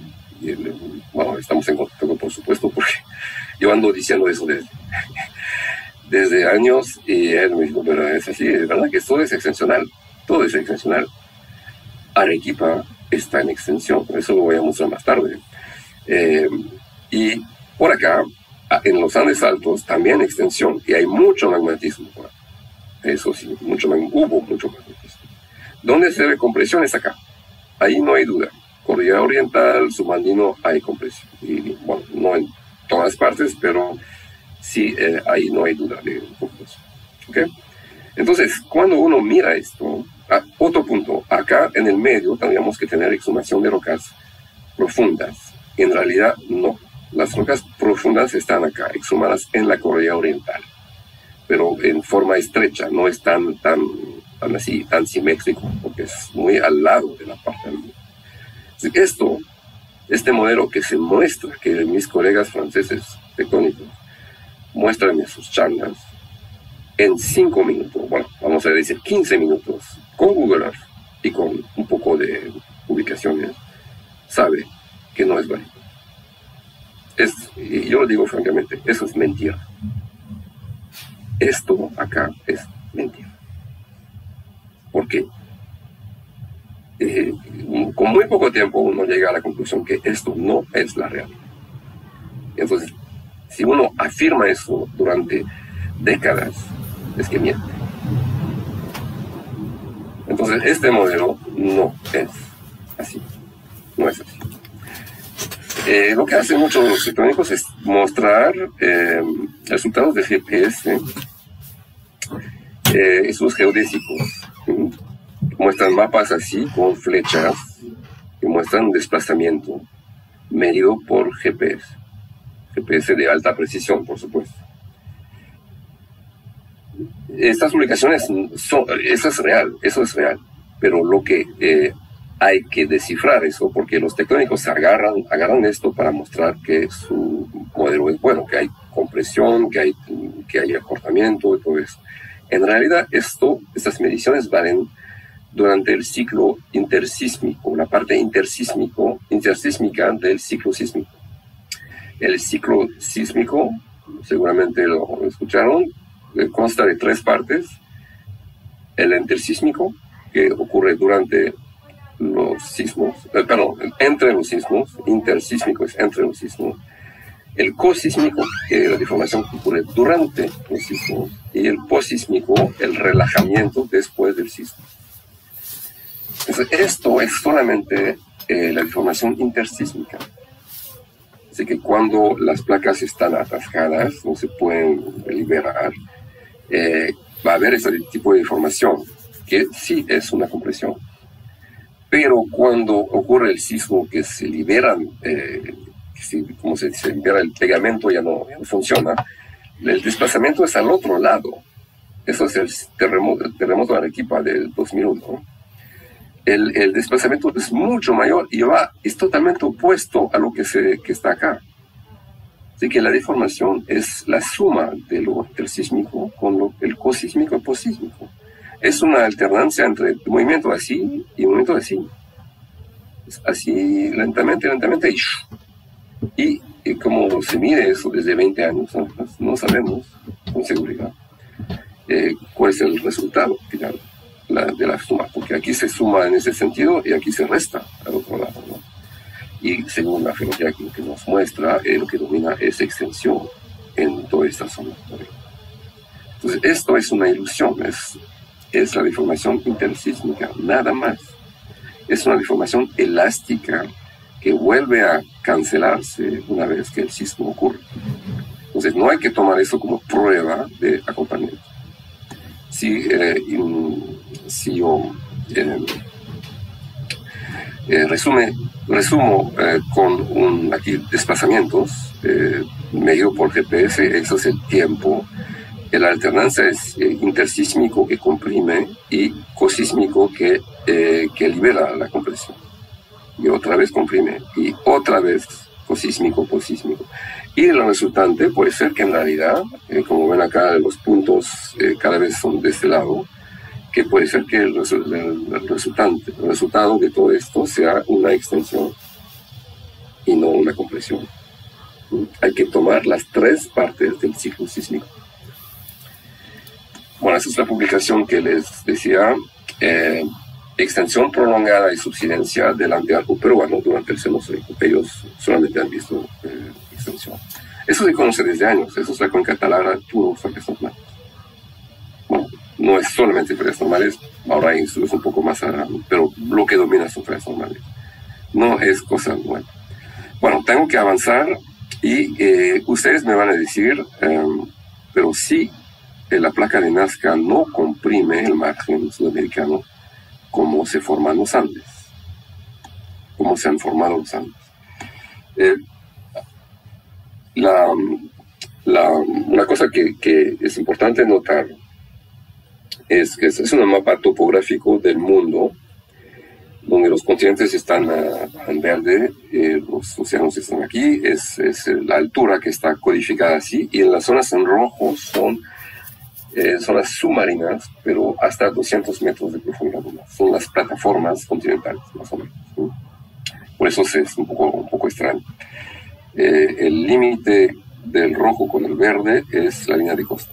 Bueno, estamos en contacto, por supuesto, porque yo ando diciendo eso desde años, y él me dijo, pero es así, es verdad que todo es extensional, todo es extensional. Arequipa está en extensión, eso lo voy a mostrar más tarde. Y por acá, en los Andes Altos, también extensión, y hay mucho magmatismo. Eso sí, hubo mucho magmatismo. ¿Dónde se ve compresión? Es acá. Ahí no hay duda. Cordillera Oriental, Subandino, hay compresión. Y bueno, no en todas partes, pero sí, ahí no hay duda de compresión. ¿Okay? Entonces, cuando uno mira esto, otro punto, acá en el medio tendríamos que tener exhumación de rocas profundas. En realidad, no. Las rocas profundas están acá, exhumadas en la Cordillera Oriental, pero en forma estrecha, no es tan simétrico, porque es muy al lado de la parte del mundo. Este modelo que se muestra, que mis colegas franceses tectónicos muestran en sus charlas, en 5 minutos, bueno, vamos a decir 15 minutos, con Google Earth y con un poco de publicaciones, sabe que no es válido. Y yo lo digo francamente, eso es mentira. Esto acá es mentira. ¿Por qué? Con muy poco tiempo uno llega a la conclusión que esto no es la realidad. Entonces, si uno afirma eso durante décadas, es que miente. Entonces, este modelo no es así. No es así. Lo que hacen muchos de los tectónicos es mostrar resultados de GPS, esos geodésicos. Muestran mapas así, con flechas, que muestran desplazamiento medido por GPS. GPS de alta precisión, por supuesto. Estas publicaciones, eso es real. Pero lo que hay que descifrar eso, porque los tectónicos agarran esto para mostrar que su modelo es bueno, que hay compresión, que hay acortamiento y todo eso. En realidad, estas mediciones valen durante el ciclo intersísmico, la parte intersísmica del ciclo sísmico. El ciclo sísmico, seguramente lo escucharon, consta de 3 partes. El intersísmico, que ocurre durante los sismos, entre los sismos, intersísmico es entre los sismos. El cosísmico, que es la deformación que ocurre durante los sismos, y el posísmico, el relajamiento después del sismo. Entonces, esto es solamente la deformación intersísmica. Así que cuando las placas están atascadas, no se pueden liberar, va a haber ese tipo de deformación, que sí es una compresión. Pero cuando ocurre el sismo, que se liberan, como se libera el pegamento, ya no funciona, el desplazamiento es al otro lado. Eso es el terremoto de Arequipa del 2001. El desplazamiento es mucho mayor y es totalmente opuesto a lo que está acá. Así que la deformación es la suma de lo intersísmico con el cosísmico y posísmico. Es una alternancia entre movimiento así y movimiento así. Así lentamente, y como se mide eso desde 20 años, no sabemos con seguridad cuál es el resultado final de la suma, porque aquí se suma en ese sentido y aquí se resta al otro lado, ¿no? Y según la geología que nos muestra, lo que domina es extensión en toda esta zona. Entonces, esto es una ilusión, es la deformación intersísmica, nada más. Es una deformación elástica que vuelve a cancelarse una vez que el sismo ocurre. Entonces no hay que tomar eso como prueba de acoplamiento. Si yo resumo con aquí desplazamientos medido por GPS, eso es el tiempo. La alternancia es intersísmico que comprime y cosísmico que libera la compresión. Y otra vez comprime y otra vez cosísmico, posísmico. Y el resultante puede ser que en realidad, como ven acá, los puntos cada vez son de este lado, que puede ser que el resultado de todo esto sea una extensión y no una compresión. Hay que tomar las tres partes del ciclo sísmico. Bueno, esa es la publicación que les decía. Extensión prolongada y subsidencia del antearco peruano durante el Cenozoico. Ellos solamente han visto extensión. Eso se conoce desde años. Eso es la cuenca talara, puro fresas normales. Bueno, no es solamente fresas normales. Ahora hay estudios un poco más, pero lo que domina son fresas normales. No es cosa nueva. Bueno, tengo que avanzar y ustedes me van a decir, pero si la placa de Nazca no comprime el margen sudamericano, ¿cómo se forman los Andes? ¿Cómo se han formado los Andes? Una cosa que es importante notar es que es un mapa topográfico del mundo donde los continentes están en verde, los océanos están aquí, es la altura que está codificada así, y en las zonas en rojo son zonas submarinas, pero hasta 200 metros de profundidad. Son las plataformas continentales, más o menos. Por eso es un poco extraño. El límite del rojo con el verde es la línea de costa.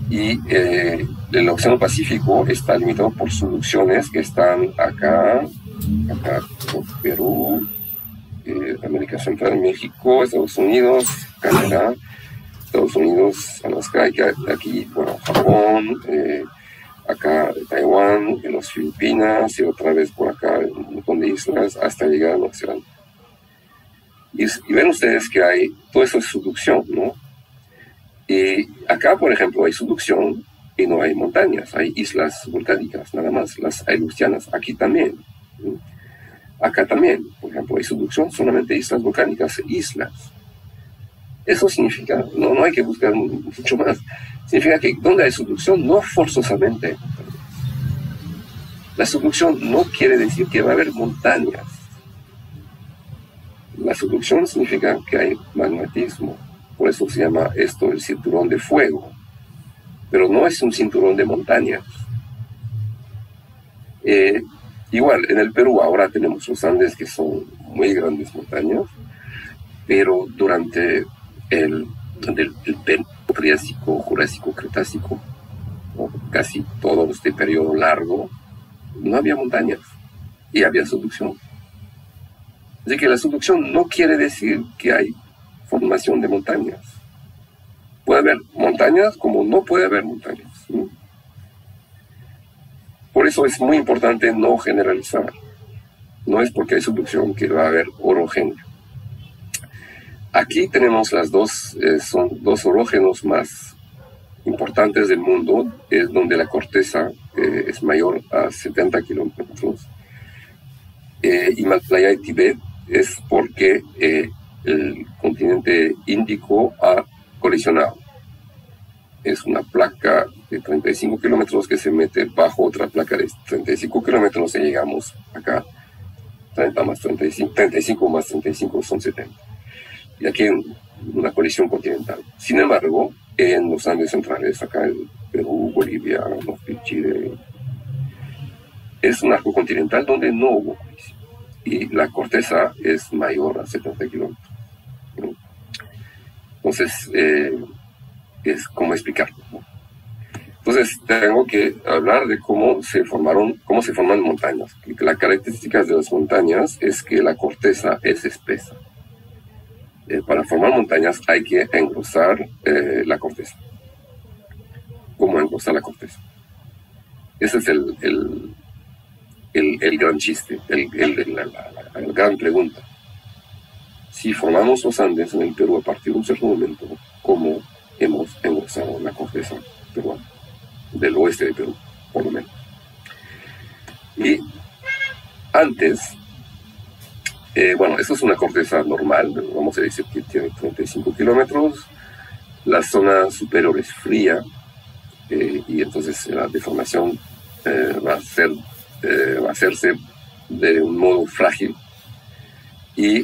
Y el Océano Pacífico está limitado por subducciones que están acá por Perú, América Central, México, Estados Unidos, Canadá, Estados Unidos, Alaska, aquí, bueno, Japón, acá Taiwán, en las Filipinas, y otra vez por acá, un montón de islas, hasta llegar a Nueva Zelanda. Y ven ustedes que hay, todo eso es subducción, ¿no? Y acá, por ejemplo, hay subducción y no hay montañas, hay islas volcánicas, nada más, las aleutianas, aquí también. ¿No? Acá también, por ejemplo, hay subducción, solamente islas volcánicas, islas. Eso significa, no hay que buscar mucho más, significa que donde hay subducción, no forzosamente. La subducción no quiere decir que va a haber montañas. La subducción significa que hay magnetismo. Por eso se llama esto el cinturón de fuego. Pero no es un cinturón de montañas. Igual, en el Perú ahora tenemos los Andes, que son muy grandes montañas, pero durante el Triásico, Jurásico, Cretácico, ¿no? Casi todo este periodo largo, no había montañas y había subducción. Así que la subducción no quiere decir que hay formación de montañas. Puede haber montañas como no puede haber montañas, ¿no? Por eso es muy importante no generalizar. No es porque hay subducción que va a haber orogenia. Aquí tenemos las dos, son dos orógenos más importantes del mundo, es donde la corteza es mayor a 70 kilómetros. Himalaya y Tibet es porque el continente Índico ha colisionado. Es una placa de 35 kilómetros que se mete bajo otra placa de 35 kilómetros y llegamos acá. 30 más 35, 35 más 35 son 70. Y aquí hay una colisión continental. Sin embargo, en los Andes centrales, acá en Perú, Bolivia, Chile, es un arco continental donde no hubo colisión. Y la corteza es mayor a 70 kilómetros. ¿No? Entonces, es cómo explicarlo, ¿no? Entonces, tengo que hablar de cómo se forman montañas. Las características de las montañas es que la corteza es espesa. Para formar montañas hay que engrosar la corteza. ¿Cómo engrosar la corteza? Ese es el gran chiste, la gran pregunta. si formamos los Andes en el Perú a partir de un cierto momento, como hemos engrosado la corteza peruana, del oeste de Perú, por lo menos. Y antes, bueno, esto es una corteza normal, vamos a decir que tiene 35 kilómetros, la zona superior es fría, y entonces la deformación va a hacerse de un modo frágil, y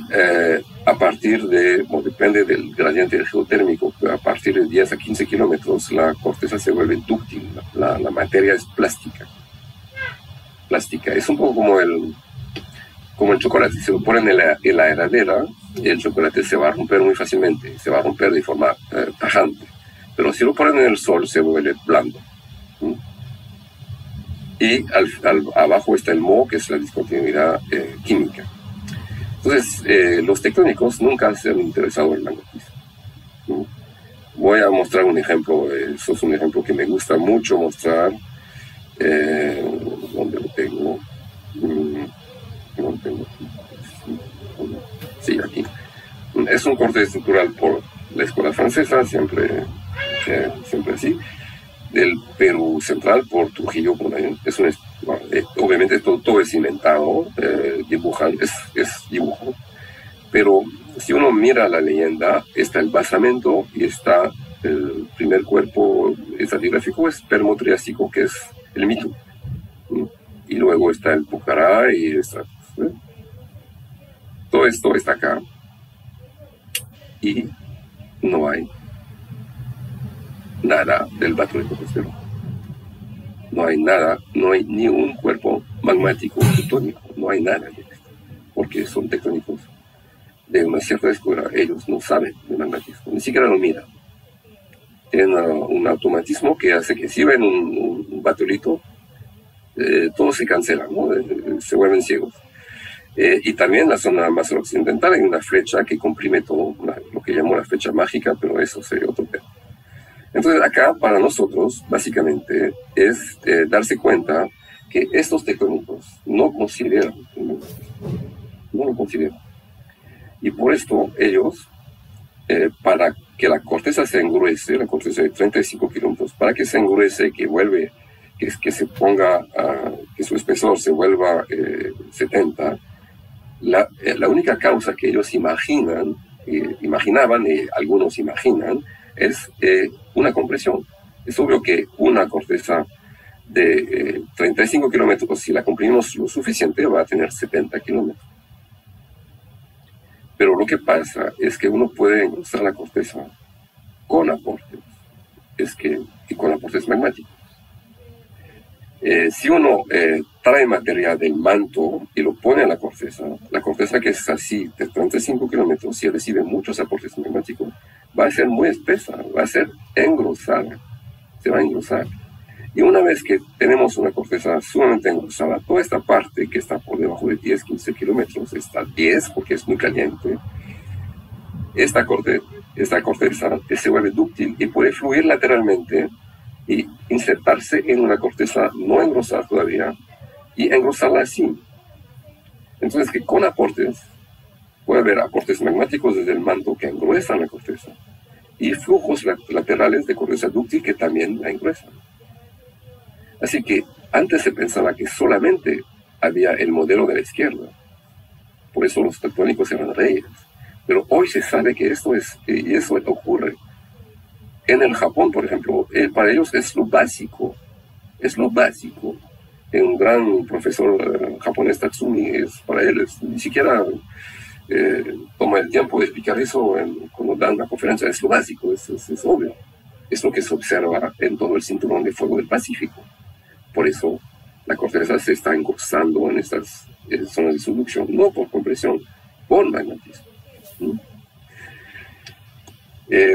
a partir de, bueno, depende del gradiente geotérmico, a partir de 10 a 15 kilómetros la corteza se vuelve dúctil, la materia es plástica. Es un poco como el chocolate. Si lo ponen en la heladera, el chocolate se va a romper muy fácilmente, se va a romper de forma tajante, pero si lo ponen en el sol se vuelve blando. Y abajo está el moho, que es la discontinuidad química. Entonces, los tectónicos nunca se han interesado en el magnetismo. Voy a mostrar un ejemplo, eso es un ejemplo que me gusta mucho mostrar. ¿Dónde lo tengo? No lo tengo. Sí, aquí. Es un corte estructural por la escuela francesa, siempre así. Del Perú central por Trujillo. Obviamente todo es inventado, es dibujo, pero si uno mira la leyenda, está el basamento y está el primer cuerpo estratigráfico, es Permo-Triásico, que es el mito, y luego está el Pucará y todo esto está acá, y no hay nada del Bato de Cocostero. No hay nada, no hay ni un cuerpo magmático tectónico, no hay nada de esto, porque son tectónicos de una cierta escuela, ellos no saben de magmatismo, ni siquiera lo miran. Tienen un automatismo que hace que si ven un batolito, todo se cancela, ¿no? Se vuelven ciegos. Y también en la zona más occidental hay una flecha que comprime todo, lo que llamo la flecha mágica, pero eso sería otro tema. Entonces acá para nosotros básicamente es darse cuenta que estos tectónicos no lo consideran. Y por esto ellos, para que la corteza se engruese, la corteza de 35 kilómetros, para que se engruese, que se ponga, que su espesor se vuelva 70, la única causa que ellos imaginaban, y algunos imaginan, es una compresión. Es obvio que una corteza de 35 kilómetros, si la comprimimos lo suficiente, va a tener 70 kilómetros. Pero lo que pasa es que uno puede engrosar la corteza con aportes, y con aportes magmáticos. Si uno trae material del manto y lo pone a la corteza que es así, de 35 kilómetros, si recibe muchos aportes magmáticos, va a ser muy espesa, va a ser engrosada, se va a engrosar. Y una vez que tenemos una corteza sumamente engrosada, toda esta parte que está por debajo de 10, 15 kilómetros, está 10 porque es muy caliente, esta corteza se vuelve dúctil y puede fluir lateralmente y insertarse en una corteza no engrosada todavía y engrosarla así. Entonces que con aportes, puede haber aportes magmáticos desde el manto que engruesan la corteza y flujos laterales de corteza dúctil que también la engruesan. Así que antes se pensaba que solamente había el modelo de la izquierda, por eso los tectónicos eran reyes, pero hoy se sabe que esto y eso ocurre. En el Japón, por ejemplo, para ellos es lo básico. Un gran profesor japonés, Tatsumi, para él ni siquiera toma el tiempo de explicar eso cuando dan una conferencia. Es lo básico, es obvio. Es lo que se observa en todo el cinturón de fuego del Pacífico. Por eso la corteza se está engrosando en estas zonas de subducción, no por compresión, por magnetismo.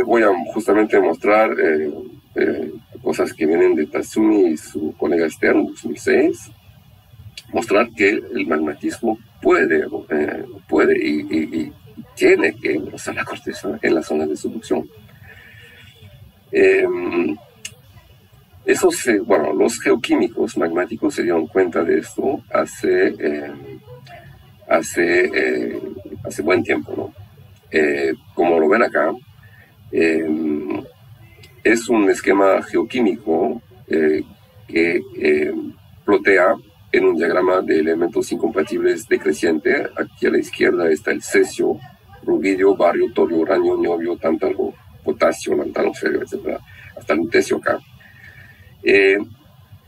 Voy a justamente mostrar cosas que vienen de Tatsumi y su colega Stern, 2006, mostrar que el magnetismo puede y tiene que engrosar la corteza en las zonas de subducción. Los geoquímicos magmáticos se dieron cuenta de esto hace buen tiempo, ¿no? como lo ven acá, es un esquema geoquímico que plotea en un diagrama de elementos incompatibles decreciente. Aquí a la izquierda está el cesio, rubidio, bario, torio, uranio, niobio, tántalo, potasio, lantano, cerio, etc. Hasta el lutecio acá.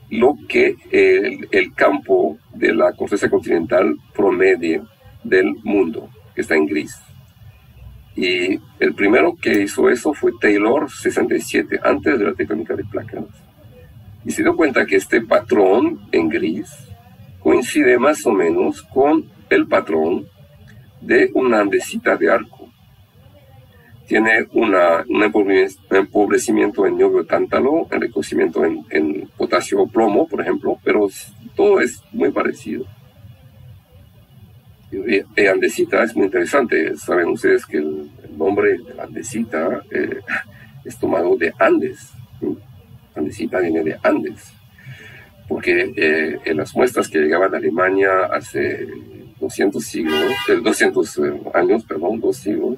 Lo que el campo de la corteza continental promedio del mundo, que está en gris. Y el primero que hizo eso fue Taylor, 67, antes de la tectónica de placas. Y se dio cuenta que este patrón en gris coincide más o menos con el patrón de una andesita de arco. Tiene un empobrecimiento en niobio tántalo, enriquecimiento en potasio o plomo, por ejemplo, pero todo es muy parecido. Y andesita es muy interesante. Saben ustedes que el nombre de la andesita es tomado de Andes. Andesita viene de Andes, porque en las muestras que llegaban a Alemania hace 200 años, perdón, 2 siglos,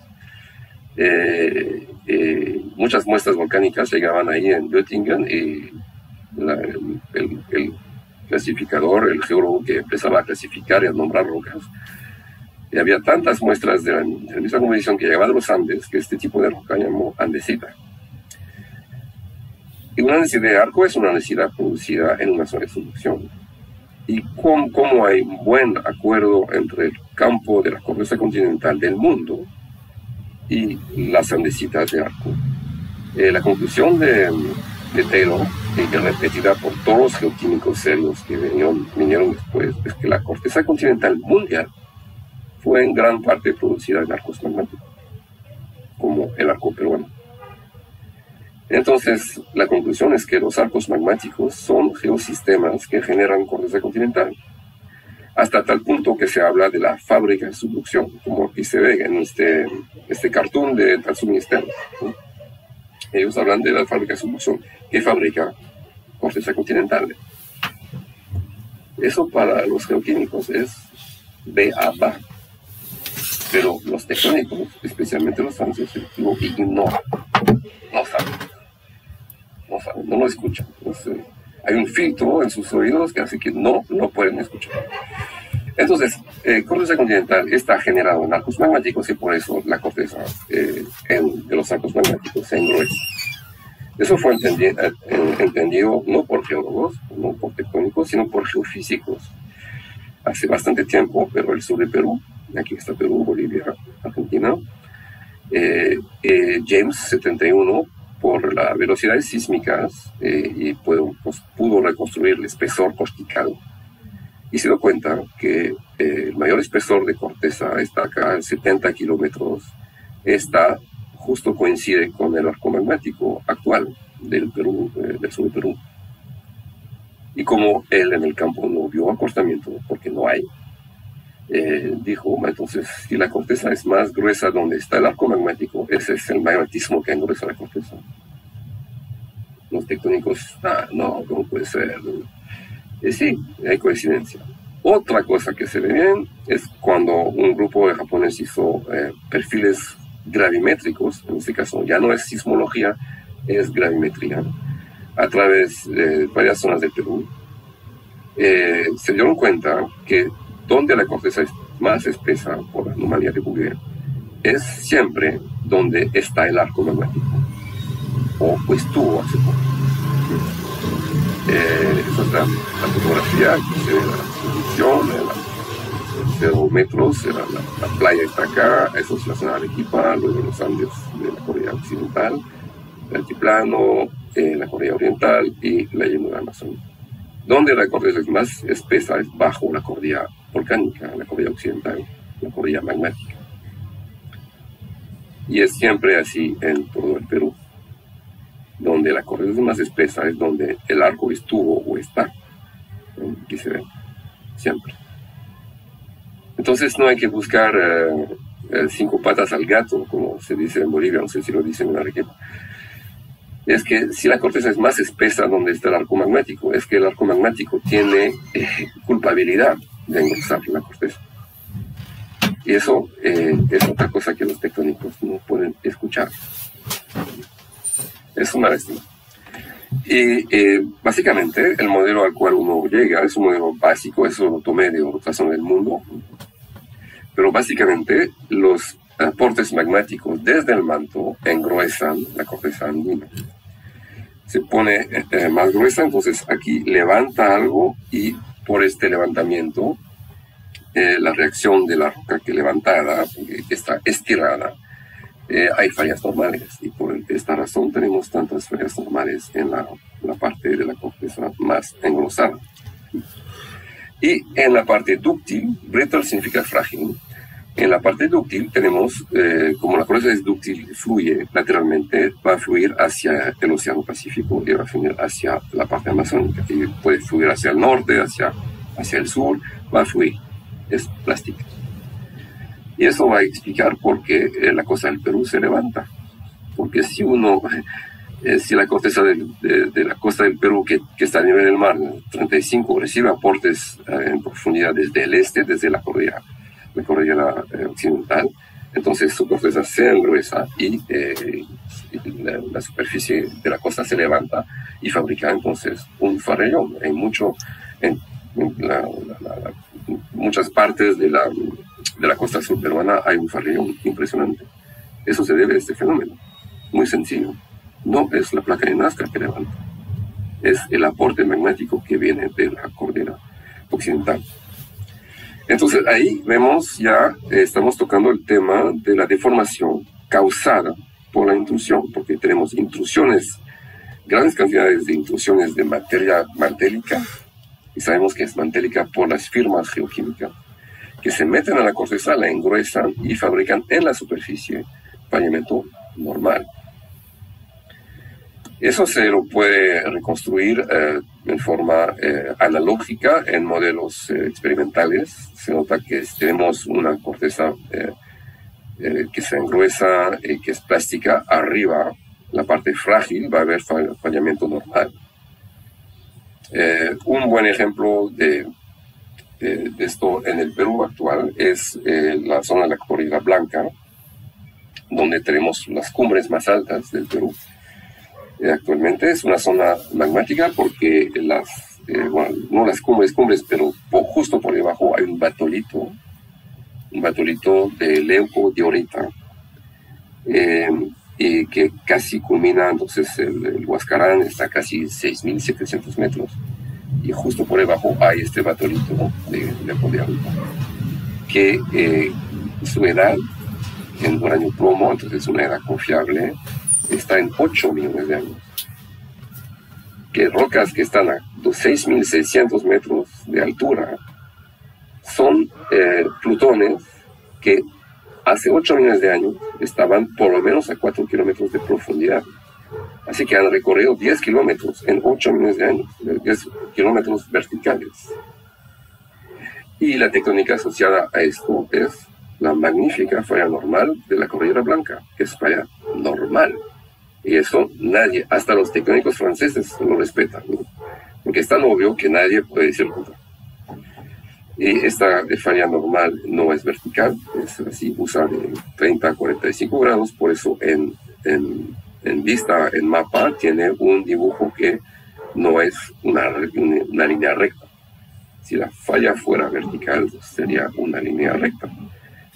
muchas muestras volcánicas llegaban ahí en Göttingen y el clasificador, el geólogo que empezaba a clasificar y a nombrar rocas, y había tantas muestras de la misma condición que llegaban de los Andes que este tipo de roca llamó andesita. Y una andesita de arco es una andesita producida en una zona de subducción. Y como hay un buen acuerdo entre el campo de la corteza continental del mundo y las andesitas de arco, la conclusión de Taylor, que es repetida por todos los geoquímicos serios que vinieron después, es que la corteza continental mundial fue en gran parte producida en arcos magmáticos, como el arco peruano. Entonces, la conclusión es que los arcos magmáticos son geosistemas que generan corteza continental, hasta tal punto que se habla de la fábrica de subducción, como aquí se ve en este cartoon de Tatsumi Stern, ¿no? Ellos hablan de la fábrica de subducción, que fabrica corteza continental. Eso para los geoquímicos es B.A.B.A. Pero los tectónicos, especialmente los franceses, lo ignoran, no saben, no lo escuchan. Entonces, hay un filtro en sus oídos que hace que no pueden escuchar. Entonces, corteza continental está generado en arcos magmáticos y por eso la corteza de los arcos magmáticos se engruesa. Eso fue entendido no por geólogos, no por tectónicos, sino por geofísicos. Hace bastante tiempo, pero el sur de Perú, aquí está Perú, Bolivia, Argentina, James 71, por las velocidades sísmicas, y pudo reconstruir el espesor cortical. Y se dio cuenta que el mayor espesor de corteza está acá, 70 kilómetros, justo coincide con el arco magmático actual del Perú, del sur de Perú. Y como él en el campo no vio acortamiento, porque no hay, dijo, entonces, si la corteza es más gruesa donde está el arco magmático, ese es el magmatismo que engruesa la corteza. Los tectónicos, no, ¿cómo puede ser? Sí, hay coincidencia. Otra cosa que se ve bien es cuando un grupo de japoneses hizo perfiles gravimétricos, en este caso ya no es sismología, es gravimetría, a través de varias zonas del Perú. Se dieron cuenta que donde la corteza es más espesa por anomalía de Bouguer es siempre donde está el arco magmático, o estuvo hace poco. Esa es la fotografía que se ve la subducción, 0 metros, la playa está acá, eso es la zona de Arequipa, luego los Andes de la Cordillera Occidental, el altiplano, la Cordillera Oriental y la llanura amazónica. Donde la corteza es más espesa es bajo la cordillera volcánica, la cordillera occidental, la cordillera magmática. Y es siempre así en todo el Perú. Donde la corteza es más espesa es donde el arco estuvo o está. Aquí se ve, siempre. Entonces no hay que buscar 5 patas al gato, como se dice en Bolivia, no sé si lo dicen en Arequipa. Es que si la corteza es más espesa donde está el arco magmático, es que el arco magmático tiene culpabilidad de engrosar la corteza. Y eso es otra cosa que los tectónicos no pueden escuchar. Es una lástima. Y básicamente el modelo al cual uno llega es un modelo básico, eso lo tomé de otra zona del mundo, pero básicamente los aportes magmáticos desde el manto engruesan la corteza andina. Se pone más gruesa, entonces aquí levanta algo y por este levantamiento la reacción de la roca que levantada, que está estirada, hay fallas normales, y por esta razón tenemos tantas fallas normales en la parte de la corteza más engrosada. Y en la parte dúctil, brittle significa frágil, en la parte dúctil tenemos, como la corteza es dúctil, fluye lateralmente, va a fluir hacia el Océano Pacífico y va a fluir hacia la parte amazónica, y puede fluir hacia el norte, hacia el sur, va a fluir, es plástica. Y eso va a explicar por qué la costa del Perú se levanta. Porque si la corteza de la costa del Perú, que está a nivel del mar, 35, recibe aportes en profundidad desde el este, desde la cordillera occidental, entonces su corteza se engruesa y la superficie de la costa se levanta y fabrica entonces un farellón. Hay muchas partes de la costa sur peruana hay un farellón impresionante. Eso se debe a este fenómeno, muy sencillo. No es la placa de Nazca que levanta, es el aporte magmático que viene de la cordillera occidental. Entonces ahí vemos ya, estamos tocando el tema de la deformación causada por la intrusión, porque tenemos intrusiones, grandes cantidades de intrusiones de materia mantélica, y sabemos que es mantélica por las firmas geoquímicas, que se meten a la corteza, la engruesan y fabrican en la superficie pavimento normal. Eso se lo puede reconstruir en forma analógica en modelos experimentales. Se nota que tenemos una corteza que se engruesa y que es plástica. Arriba, la parte frágil, va a haber fallamiento normal. Un buen ejemplo de esto en el Perú actual es la zona de la Cordillera Blanca, donde tenemos las cumbres más altas del Perú. Actualmente es una zona magmática porque no las cumbres, pero justo por debajo hay un batolito de leucodiorita, y que casi culmina, entonces el Huascarán está casi 6.700 metros, y justo por debajo hay este batolito de leucodiorita, que su edad en uranio plomo, entonces es una edad confiable, está en 8 millones de años. Que rocas que están a 6.600 metros de altura son plutones que hace 8 millones de años estaban por lo menos a 4 kilómetros de profundidad. Así que han recorrido 10 kilómetros en 8 millones de años, 10 kilómetros verticales. Y la tectónica asociada a esto es la magnífica falla normal de la Cordillera Blanca, que es falla normal. Y eso nadie, hasta los tectónicos franceses, lo respetan, ¿no? Porque es tan obvio que nadie puede decir contra. Y esta falla normal no es vertical, es así, usa de 30 a 45 grados, por eso en vista, en mapa, tiene un dibujo que no es una línea recta. Si la falla fuera vertical, sería una línea recta.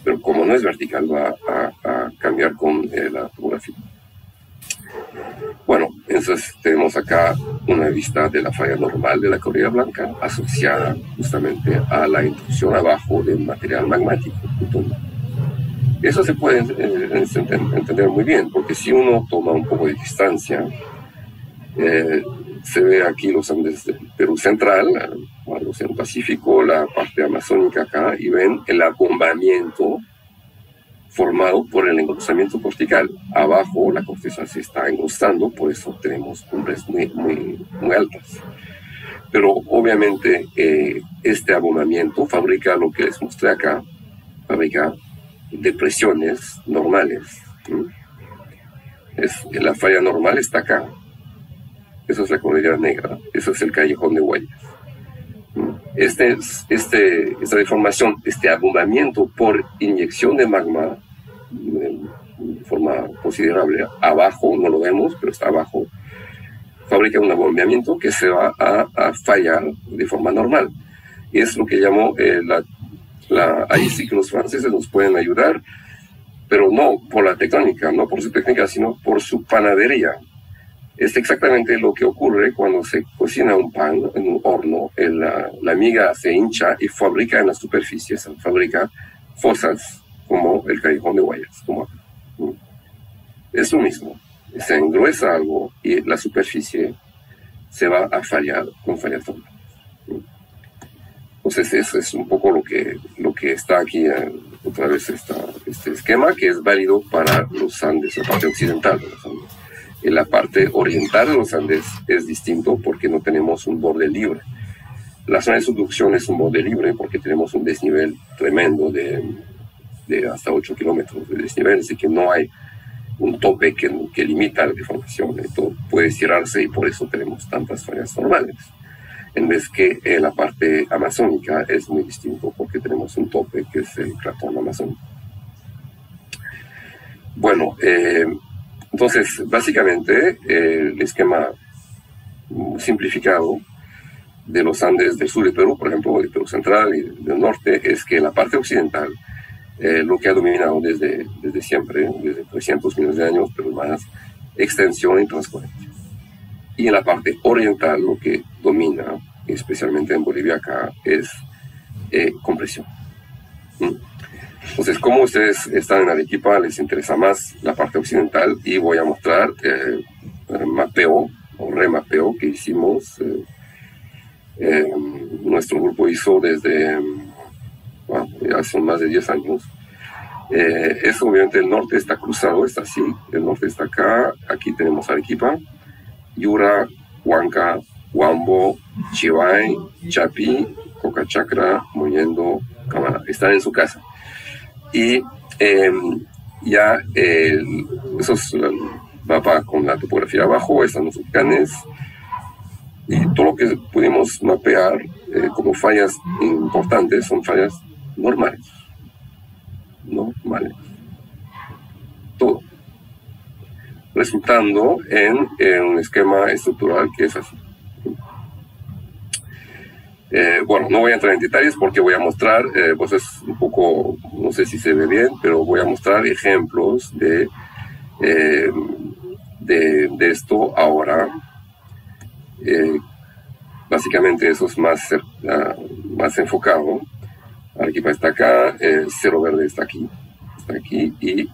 Pero como no es vertical, va a cambiar con la topografía. Bueno, entonces tenemos acá una vista de la falla normal de la Cordillera Blanca asociada justamente a la intrusión abajo de un material magmático. Eso se puede entender muy bien, porque si uno toma un poco de distancia, se ve aquí los Andes del Perú central, el Océano Pacífico, la parte amazónica acá, y ven el abombamiento formado por el engrosamiento cortical. Abajo la corteza se está engrosando, por eso tenemos cumbres muy altas. Pero obviamente este abombamiento fabrica lo que les mostré acá, fabrica depresiones normales. La falla normal está acá. Esa es la Cordillera Negra, ese es el Callejón de Guayas. Esta deformación, este abombamiento por inyección de magma de forma considerable abajo, no lo vemos, pero está abajo, fabrica un abombamiento que se va a fallar de forma normal. Y es lo que llamo ahí sí que los franceses nos pueden ayudar, pero no por la tectónica, no por su técnica, sino por su panadería. Es exactamente lo que ocurre cuando se cocina un pan en un horno. La miga se hincha y fabrica en la superficie, se fabrica fosas como el Callejón de Guayas. Es lo mismo. Se engruesa algo y la superficie se va a fallar con fallas formales. Entonces, eso es un poco lo que está aquí, otra vez este esquema, que es válido para los Andes, la parte occidental de los Andes. En la parte oriental de los Andes es distinto porque no tenemos un borde libre. La zona de subducción es un borde libre porque tenemos un desnivel tremendo de hasta 8 kilómetros de desnivel, así que no hay un tope que limita la deformación. Todo puede estirarse y por eso tenemos tantas fallas normales. En vez que la parte amazónica es muy distinto porque tenemos un tope que es el cratón amazónico. Bueno, entonces básicamente el esquema simplificado de los Andes del sur de Perú, por ejemplo, de Perú central y del norte, es que la parte occidental, lo que ha dominado desde siempre, desde 300 millones de años, pero más, extensión y transcorrencia. Y en la parte oriental lo que domina, especialmente en Bolivia acá, es compresión. Entonces, como ustedes están en Arequipa, les interesa más la parte occidental y voy a mostrar el mapeo o remapeo que hicimos. Nuestro grupo hizo desde hace más de 10 años. Eso obviamente el norte está cruzado, está así, el norte está acá, aquí tenemos Arequipa, Yura, Huanca, Huambo, Chivay, Chapi, Cocachacra, Mollendo, Camaná, están en su casa. Y ya eso es el mapa con la topografía abajo, están los volcanes, y todo lo que pudimos mapear como fallas importantes son fallas normales. Todo. Resultando en un esquema estructural que es así. Bueno, no voy a entrar en detalles porque voy a mostrar, pues es un poco, no sé si se ve bien, pero voy a mostrar ejemplos de esto ahora. Básicamente eso es más enfocado. Arequipa está acá, Cerro Verde está aquí y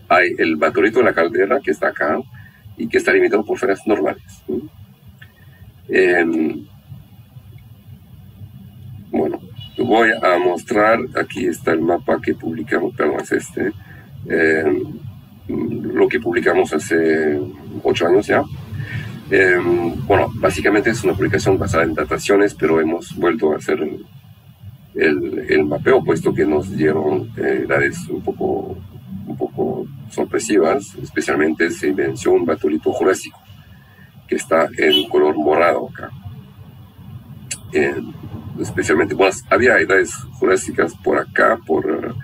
hay el Batorito de la Caldera que está acá y que está limitado por fallas normales. Bueno, voy a mostrar, aquí está el mapa que publicamos, perdón, es lo que publicamos hace 8 años ya. Bueno, básicamente es una publicación basada en dataciones, pero hemos vuelto a hacer el mapeo, puesto que nos dieron edades un poco sorpresivas. Especialmente se venció un batolito jurásico que está en color morado acá. Especialmente, bueno, había edades jurásicas por acá, por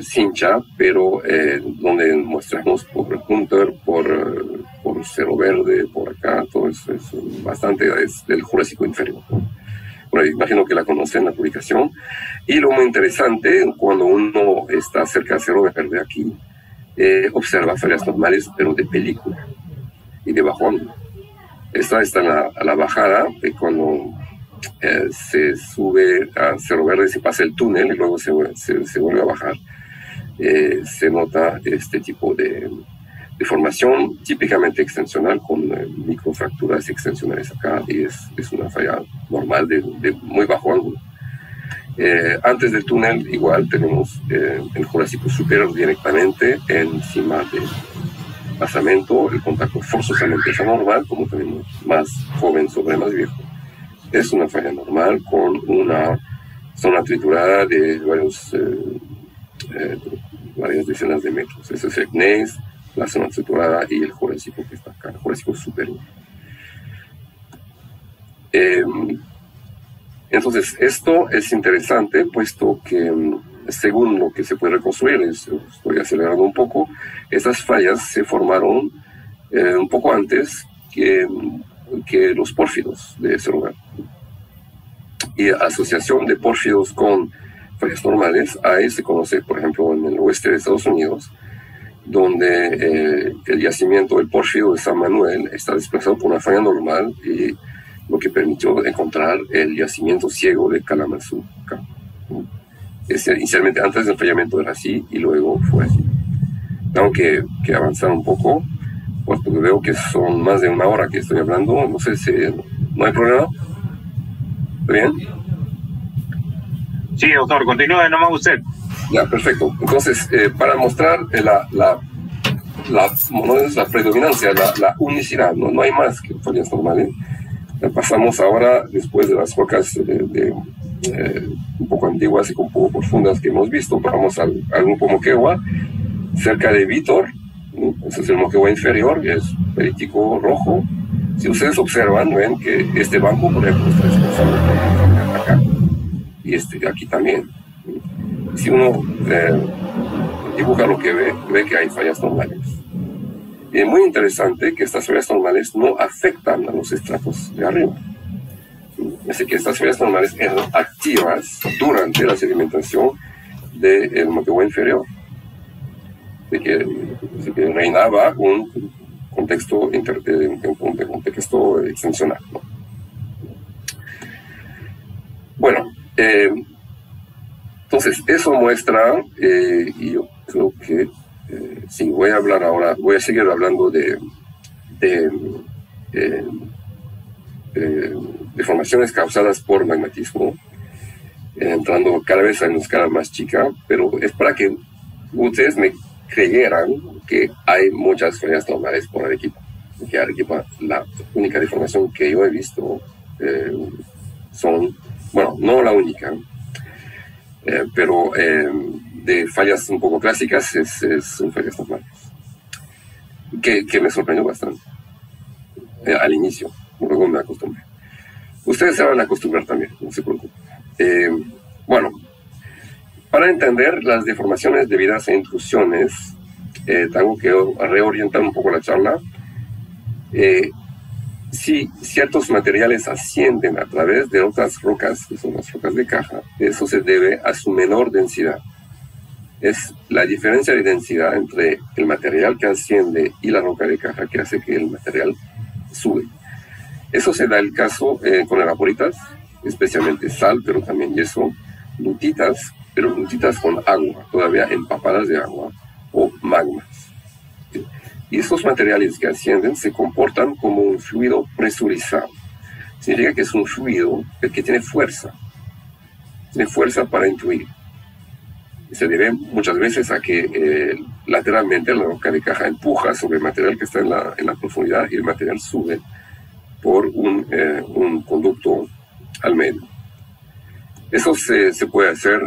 Cincha, pero donde mostramos por Hunter, por Cerro Verde, por acá, todo eso es bastante edades del Jurásico inferior. Bueno, imagino que la conocen, la publicación. Y lo muy interesante, cuando uno está cerca de Cerro Verde aquí, observa fallas normales, pero de película y de bajón. Esta está a la bajada, cuando se sube a Cerro Verde, se pasa el túnel y luego se vuelve a bajar. Se nota este tipo de formación típicamente extensional con microfracturas extensionales acá, y es una falla normal de muy bajo ángulo. Antes del túnel igual tenemos el Jurásico superior directamente encima del basamento. El contacto forzosamente es anormal, como tenemos más joven sobre más viejo. Es una falla normal con una zona triturada de varias decenas de metros. Ese es el gneiss, la zona triturada y el Jurásico que está acá, el Jurásico superior. Entonces, esto es interesante, puesto que según lo que se puede reconstruir, estoy acelerando un poco, estas fallas se formaron un poco antes que los pórfidos de ese lugar. Y asociación de pórfidos con fallas normales, ahí se conoce, por ejemplo, en el oeste de Estados Unidos, donde el yacimiento del pórfido de San Manuel está desplazado por una falla normal, y lo que permitió encontrar el yacimiento ciego de Kalamazoo. Inicialmente, antes del enfriamiento era así, y luego fue así. Tengo que avanzar un poco, pues porque veo que son más de una hora que estoy hablando. No sé si no hay problema. ¿Está bien? Sí, doctor, continúe nomás usted. Ya, perfecto. Entonces, para mostrar la predominancia, la unicidad, no hay más que fallas normales. Pasamos ahora, después de las rocas un poco antiguas y un poco profundas que hemos visto, vamos al grupo Moquegua, cerca de Vítor. Ese es el Moquegua inferior, que es perítico rojo. Si ustedes observan, ven que este banco, por ejemplo, está desplazado acá, y aquí también. Si uno dibuja lo que ve que hay fallas normales. Y es muy interesante que estas fallas normales no afectan a los estratos de arriba. Así que estas fallas normales eran activas durante la sedimentación del Moquegua inferior. De que reinaba un contexto extensional, ¿no? Bueno, entonces eso muestra, y yo creo que sí, voy a hablar ahora, voy a seguir hablando de deformaciones causadas por magmatismo, entrando cada vez en una escala más chica, pero es para que ustedes me creyeran que hay muchas fallas normales por Arequipa. Que Arequipa, la única deformación que yo he visto son, bueno, no la única, pero de fallas un poco clásicas son fallas normales, que me sorprendió bastante al inicio. Luego me acostumbré. Ustedes se van a acostumbrar también, no se preocupen. Bueno, para entender las deformaciones debidas a intrusiones, tengo que reorientar un poco la charla. Si ciertos materiales ascienden a través de otras rocas, que son las rocas de caja, eso se debe a su menor densidad. Es la diferencia de densidad entre el material que asciende y la roca de caja que hace que el material sube. Eso se da el caso con evaporitas, especialmente sal, pero también yeso, lutitas, pero lutitas con agua, todavía empapadas de agua, o magmas. Y esos materiales que ascienden se comportan como un fluido presurizado. Significa que es un fluido que tiene fuerza para influir. Se debe muchas veces a que lateralmente la roca de caja empuja sobre el material que está en la profundidad, y el material sube por un conducto al medio. Eso se puede hacer.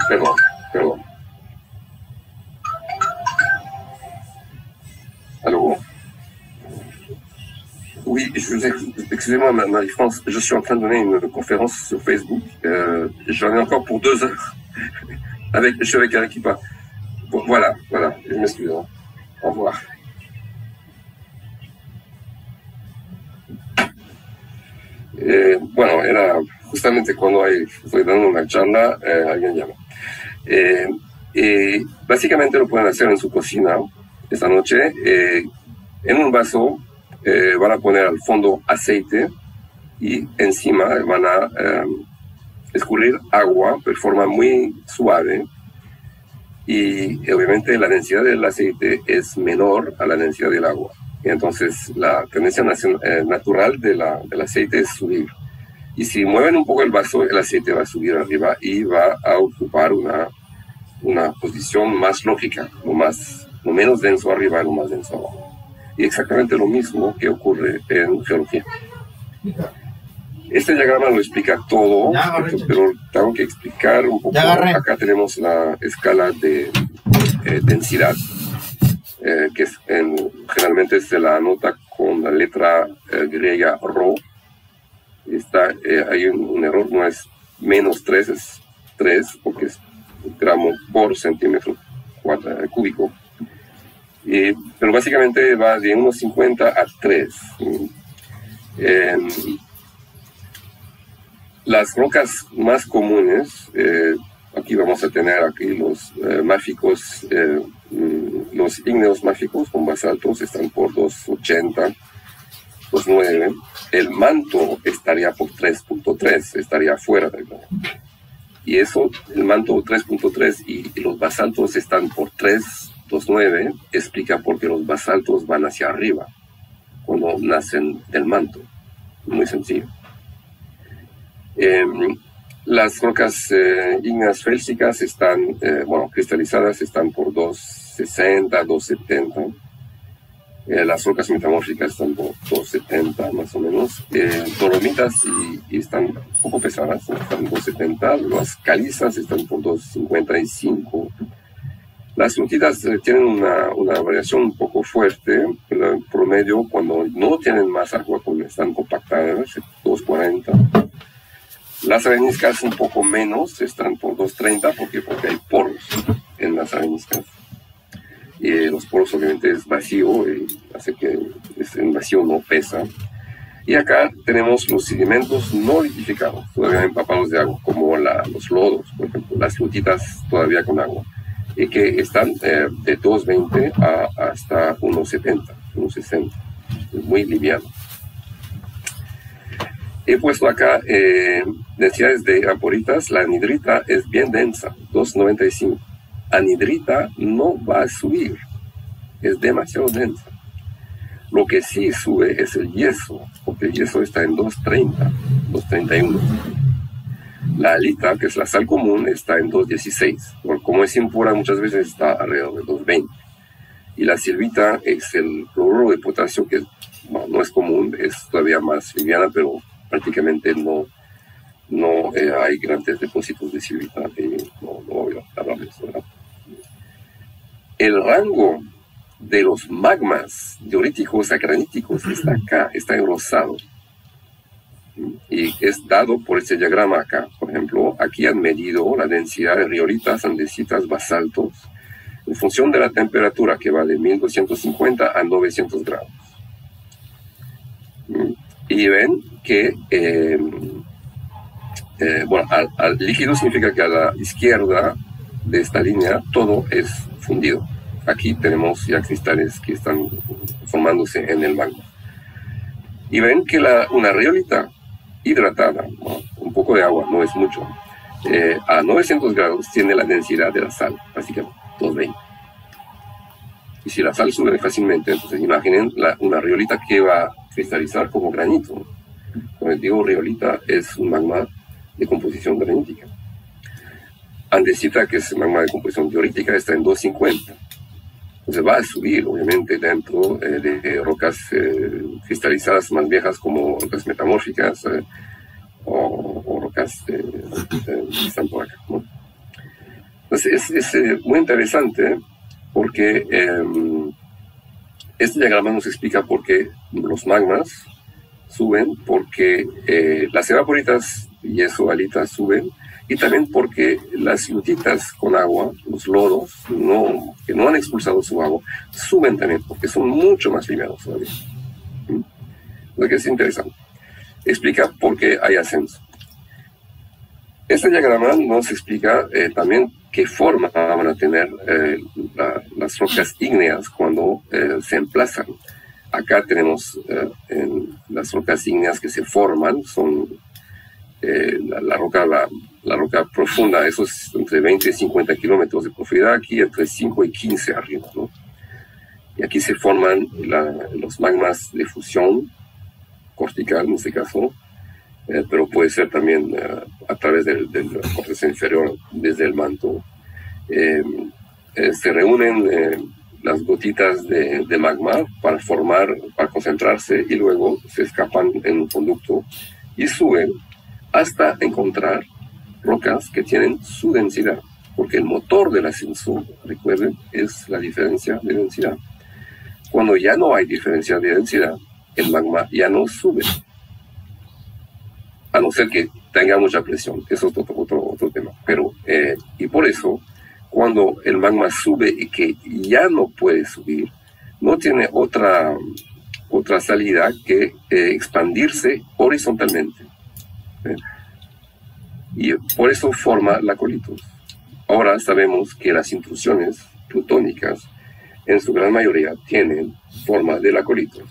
Perdón. Allô? Oui, excusez-moi, Marie-France, je suis en train de donner une conférence sur Facebook. J'en ai encore pour 2 heures. Je suis avec Arequipa. Bon, voilà, je m'excuse. Au revoir. Bueno, era justamente cuando estoy dando una charla, alguien llama. Básicamente lo pueden hacer en su cocina esta noche. En un vaso van a poner al fondo aceite, y encima van a escurrir agua de forma muy suave, y obviamente la densidad del aceite es menor a la densidad del agua. Y entonces la tendencia natural del aceite es subir. Y si mueven un poco el vaso, el aceite va a subir arriba y va a ocupar una posición más lógica, lo menos denso arriba, lo más denso abajo. Y exactamente lo mismo que ocurre en geología. Este diagrama lo explica todo, pero tengo que explicar un poco. Acá tenemos la escala de densidad, que generalmente se la anota con la letra griega Rho, hay un error, no es -3, es 3, porque es gramo por centímetro cúbico. Pero básicamente va de 1,50 a 3. Las rocas más comunes, aquí vamos a tener los máficos, los ígneos máficos con basaltos están por 2,80, 2,9. El manto estaría por 3,3, estaría fuera del grano. Y eso, el manto 3,3 y los basaltos están por 3,29, explica por qué los basaltos van hacia arriba cuando nacen del manto. Muy sencillo. Las rocas ígneas félsicas están, cristalizadas, están por 2,60, 2,70. Las rocas metamórficas están por 2,70 más o menos. Dolomitas y están un poco pesadas, están por 2,70. Las calizas están por 2,55. Las lutitas tienen una variación un poco fuerte, pero en promedio, cuando no tienen más agua, cuando están compactadas, 2,40. Las areniscas un poco menos, están por 2,30 porque hay poros en las areniscas. Y los poros obviamente es vacío, y hace que en vacío no pesa. Y acá tenemos los sedimentos no litificados, todavía empapados de agua, como los lodos, por ejemplo, las lutitas todavía con agua, y que están de 2,20 hasta 1,70, 1,60. Es muy liviano. He puesto acá densidades de amporitas. La anhidrita es bien densa, 2,95. Anhidrita no va a subir, es demasiado densa. Lo que sí sube es el yeso, porque el yeso está en 2,30, 2,31. La halita, que es la sal común, está en 2,16. Como es impura, muchas veces está alrededor de 2,20. Y la silvita es el cloruro de potasio, que no es común, es todavía más liviana, pero prácticamente no hay grandes depósitos de silvita. No voy a hablar de eso, ¿verdad? El rango de los magmas diuríticos a graníticos está acá, está en rosado. Y es dado por este diagrama acá. Por ejemplo, aquí han medido la densidad de riolitas, andesitas, basaltos, en función de la temperatura, que va de 1250 a 900 grados. Y ven que, al líquido significa que a la izquierda de esta línea todo es fundido. Aquí tenemos ya cristales que están formándose en el magma. Y ven que una riolita hidratada, un poco de agua, no es mucho, a 900 grados tiene la densidad de la sal, básicamente 220. Y si la sal sube fácilmente, entonces imaginen una riolita que va a cristalizar como granito. Cuando digo riolita, es un magma de composición granítica. Andesita, que es magma de composición diurítica, está en 250. Entonces va a subir, obviamente, dentro de rocas cristalizadas más viejas, como rocas metamórficas o rocas que están por acá, ¿no? Entonces es muy interesante porque este diagrama nos explica por qué los magmas suben, porque las evaporitas y halitas suben, y también porque las lutitas con agua, los lodos, que no han expulsado su agua, suben también, porque son mucho más livianos todavía. Lo que es interesante. Explica por qué hay ascenso. Este diagrama nos explica también qué forma van a tener las rocas ígneas cuando se emplazan. Acá tenemos las rocas ígneas que se forman, son la roca profunda, eso es entre 20 y 50 kilómetros de profundidad, aquí entre 5 y 15 arriba, ¿no? Y aquí se forman los magmas de fusión cortical, en este caso, pero puede ser también a través del corteza inferior, desde el manto. Se reúnen las gotitas de magma para concentrarse, y luego se escapan en un conducto y suben hasta encontrar rocas que tienen su densidad, porque el motor del ascenso, recuerden, es la diferencia de densidad. Cuando ya no hay diferencia de densidad, el magma ya no sube. a no ser que tenga mucha presión, eso es otro tema. Pero, y por eso, cuando el magma sube y que ya no puede subir, no tiene otra salida que expandirse horizontalmente. Y por eso forma la colitos. Ahora sabemos que las intrusiones plutónicas, en su gran mayoría, tienen forma de lacolitos.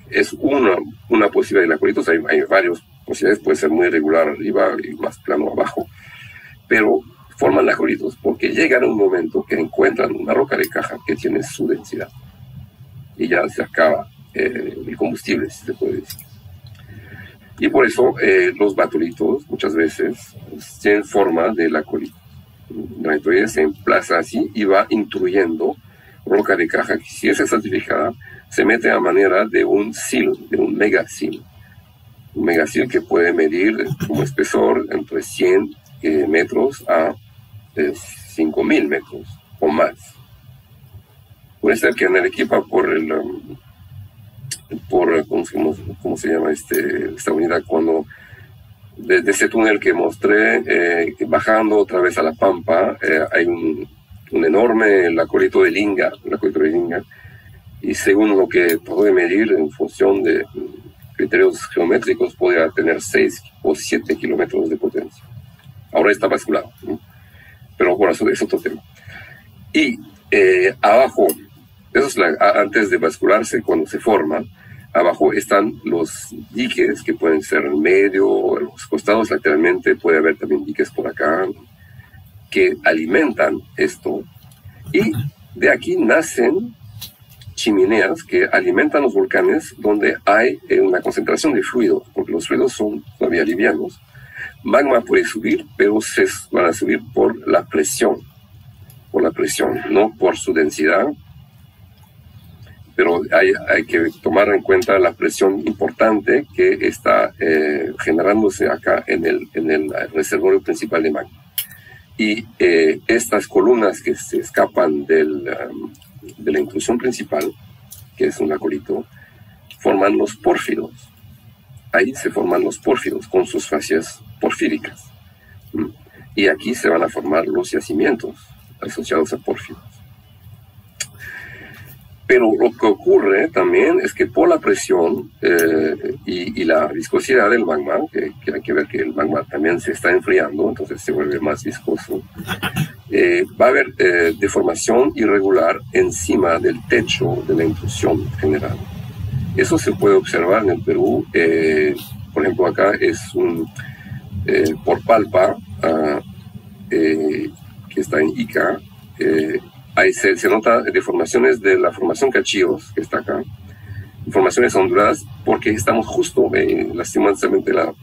Es una posibilidad de lacolitos, hay varias posibilidades, puede ser muy irregular arriba y más plano abajo, pero forman lacolitos porque llegan a un momento que encuentran una roca de caja que tiene su densidad y ya se acaba el combustible, si se puede decir. Y por eso los batolitos muchas veces tienen forma de lacolito. La nitroide se emplaza así y va intruyendo roca de caja que, si es estratificada, se mete a manera de un sil, de un megasil. Un megasil que puede medir como espesor entre 100 metros a 5.000 metros o más. Puede ser que en Arequipa, ¿cómo se llama esta unidad? Cuando desde ese túnel que mostré, bajando otra vez a La Pampa, hay un enorme lacolito de Linga, y según lo que pude medir en función de criterios geométricos, podría tener 6 o 7 kilómetros de potencia. Ahora está basculado, ¿no? Pero bueno, eso es otro tema. Y abajo, eso es antes de bascularse, cuando se forma, abajo están los diques que pueden ser en medio, en los costados lateralmente, puede haber también diques por acá, que alimentan esto. Y de aquí nacen chimeneas que alimentan los volcanes donde hay una concentración de fluido, porque los fluidos son todavía livianos. Magma puede subir, pero se van a subir por la presión, no por su densidad. Pero hay que tomar en cuenta la presión importante que está generándose acá en el reservorio principal de magma. Y estas columnas que se escapan de la intrusión principal, que es un lacolito, forman los pórfidos. Ahí se forman los pórfidos con sus facies porfíricas. Y aquí se van a formar los yacimientos asociados a pórfidos. Pero lo que ocurre también es que por la presión y la viscosidad del magma, que hay que ver que el magma también se está enfriando, entonces se vuelve más viscoso, va a haber deformación irregular encima del techo de la intrusión general. Eso se puede observar en el Perú. Por ejemplo, acá es por Palpa, que está en Ica. Ahí se nota deformaciones de la formación Cachillos, que está acá, formaciones onduladas, porque estamos justo, lastimosamente la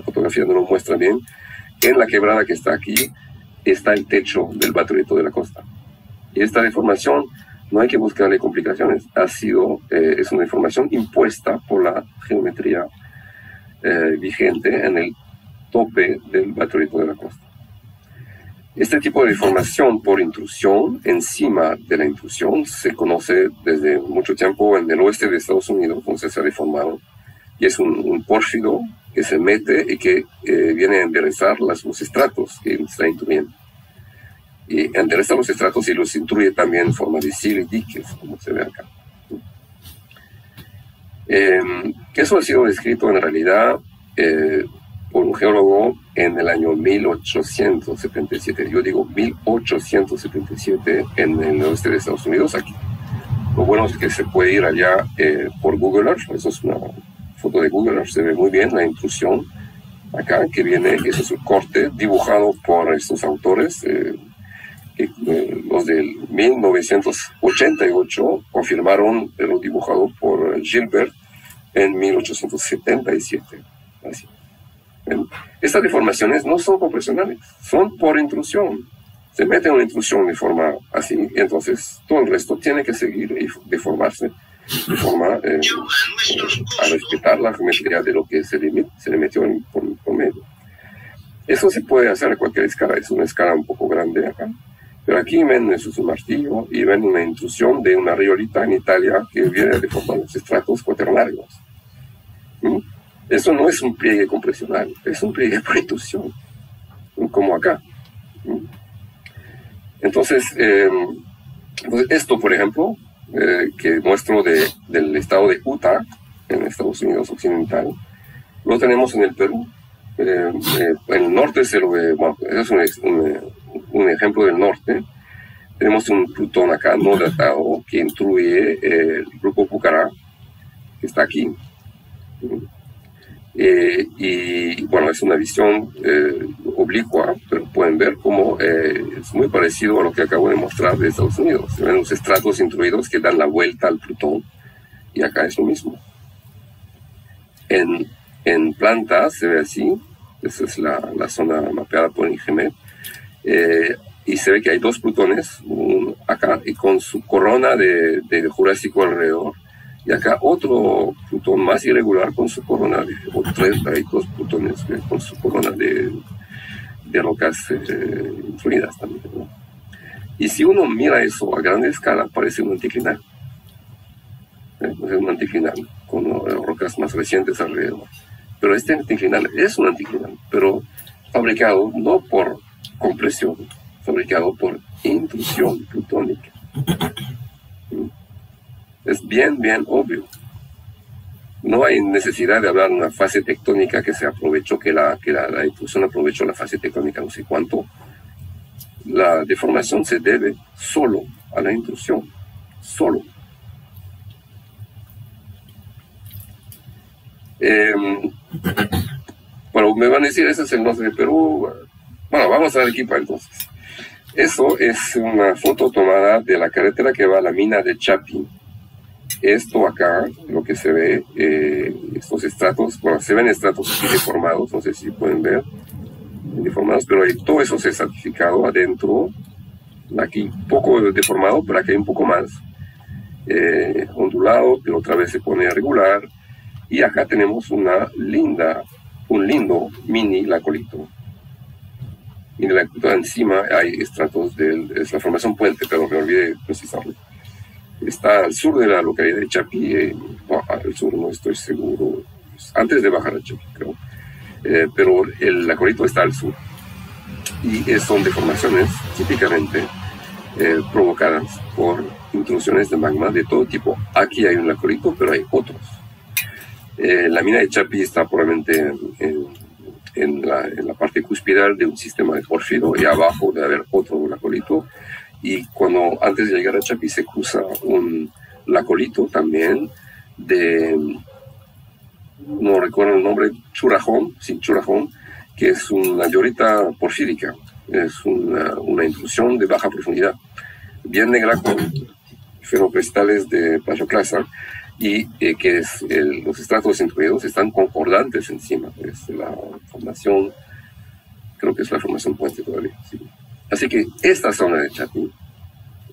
fotografía no lo muestra bien, en la quebrada que está aquí, está el techo del batolito de la costa. Y esta deformación no hay que buscarle complicaciones, es una deformación impuesta por la geometría vigente en el tope del batolito de la costa. Este tipo de deformación por intrusión encima de la intrusión se conoce desde mucho tiempo en el oeste de Estados Unidos, donde se ha deformado, y es un pórfido que se mete y que viene a enderezar los estratos que está intruyendo. Y endereza los estratos y los intruye también en forma de sil y diques, como se ve acá. Eso ha sido descrito en realidad por un geólogo en el año 1877. Yo digo 1877 en el oeste de Estados Unidos, aquí. Lo bueno es que se puede ir allá por Google Earth. Eso es una foto de Google Earth. Se ve muy bien la intrusión acá, que viene, eso es un corte dibujado por estos autores, los del 1988 confirmaron lo dibujado por Gilbert en 1877. Así. Estas deformaciones no son compresionales, son por intrusión. Se mete una intrusión de forma así, y entonces todo el resto tiene que seguir y deformarse de forma a respetar la geometría de lo que se le metió por medio. Eso se puede hacer a cualquier escala, es una escala un poco grande acá. Pero aquí ven, eso es un martillo, y ven una intrusión de una riolita en Italia que viene a deformar los estratos cuaternarios. Eso no es un pliegue compresional, es un pliegue por intrusión, como acá. Entonces, esto, por ejemplo, que muestro del estado de Utah, en Estados Unidos occidental, lo tenemos en el Perú. En el norte se lo ve, bueno, es un ejemplo del norte. Tenemos un Plutón acá no datado que intruye el grupo Pucará, que está aquí. Y bueno, es una visión oblicua, pero pueden ver cómo es muy parecido a lo que acabo de mostrar de Estados Unidos. Se ven los estratos intruidos que dan la vuelta al Plutón, y acá es lo mismo. En plantas se ve así. Esa es la zona mapeada por IGMET. Y se ve que hay dos Plutones, acá, y con su corona de Jurásico alrededor. Y acá otro Plutón más irregular con su corona hay dos Plutones con su corona de rocas influidas también, ¿no? Y si uno mira eso a gran escala, parece un anticlinal. Es un anticlinal con rocas más recientes alrededor. Pero este anticlinal es un anticlinal, pero fabricado no por compresión, fabricado por intrusión plutónica. Es bien obvio. No hay necesidad de hablar de una fase tectónica que se aprovechó, que la intrusión aprovechó la fase tectónica no sé cuánto. La deformación se debe solo a la intrusión, solo. Bueno, me van a decir, ese es el norte de Perú. Bueno, vamos a Arequipa entonces. Eso es una foto tomada de la carretera que va a la mina de Chapi. Esto acá, lo que se ve, estos estratos, bueno, se ven estratos aquí deformados, no sé si pueden ver, deformados, pero todo eso se ha certificado adentro, aquí un poco deformado, pero aquí hay un poco más, ondulado, pero otra vez se pone regular, y acá tenemos un lindo mini lacolito. Y en la encima hay estratos es la formación Puente, pero me olvidé precisarlo. Está al sur de la localidad de Chapi, al sur no estoy seguro, antes de bajar a Chapi, creo. Pero el lacolito está al sur. Y son deformaciones típicamente provocadas por intrusiones de magma de todo tipo. Aquí hay un lacolito, pero hay otros. La mina de Chapi está probablemente en la parte cuspidal de un sistema de pórfido, y abajo debe haber otro lacolito. Y antes de llegar a Chapi se cruza un lacolito también no recuerdo el nombre, Churrajón, que es una llorita porfírica, es una intrusión de baja profundidad, bien negra con fenocristales de plagioclasa, y que los estratos intruidos están concordantes encima. Es la formación, creo que es la formación Puente todavía, sí. Así que esta zona de Chapi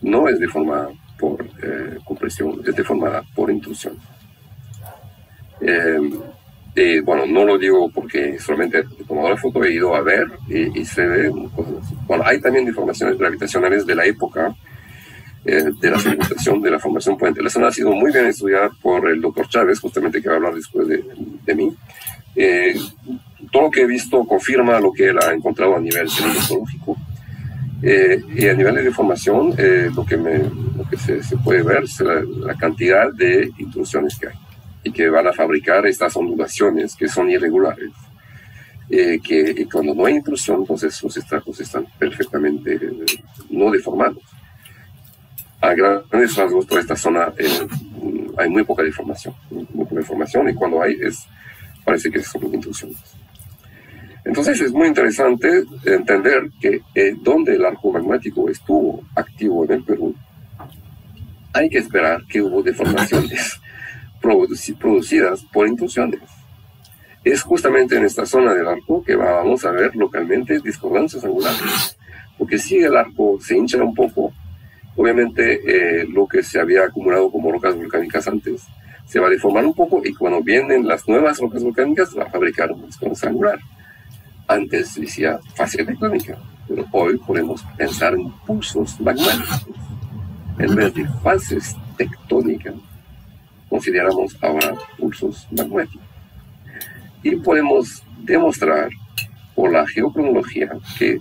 no es deformada por compresión, es deformada por intrusión. Bueno, no lo digo porque solamente he tomado la foto, he ido a ver y se ve cosas así. Bueno, hay también deformaciones gravitacionales de la época de la sedimentación de la formación Puente. La zona ha sido muy bien estudiada por el doctor Chávez, justamente, que va a hablar después de mí. Todo lo que he visto confirma lo que él ha encontrado a nivel sedimentológico. Y a nivel de deformación, lo que se puede ver es la cantidad de intrusiones que hay, y que van a fabricar estas ondulaciones que son irregulares. Que cuando no hay intrusión, entonces los estratos están perfectamente no deformados. A grandes rasgos, toda esta zona hay muy poca deformación, y cuando hay, parece que son intrusiones. Entonces es muy interesante entender que donde el arco magmático estuvo activo en el Perú, hay que esperar que hubo deformaciones producidas por intrusiones. Es justamente en esta zona del arco que vamos a ver localmente discordancias angulares, porque si el arco se hincha un poco, obviamente lo que se había acumulado como rocas volcánicas antes se va a deformar un poco, y cuando vienen las nuevas rocas volcánicas va a fabricar una discordancia angular. Antes decía fase tectónica, pero hoy podemos pensar en pulsos magmáticos. En vez de fases tectónicas, consideramos ahora pulsos magmáticos. Y podemos demostrar por la geocronología que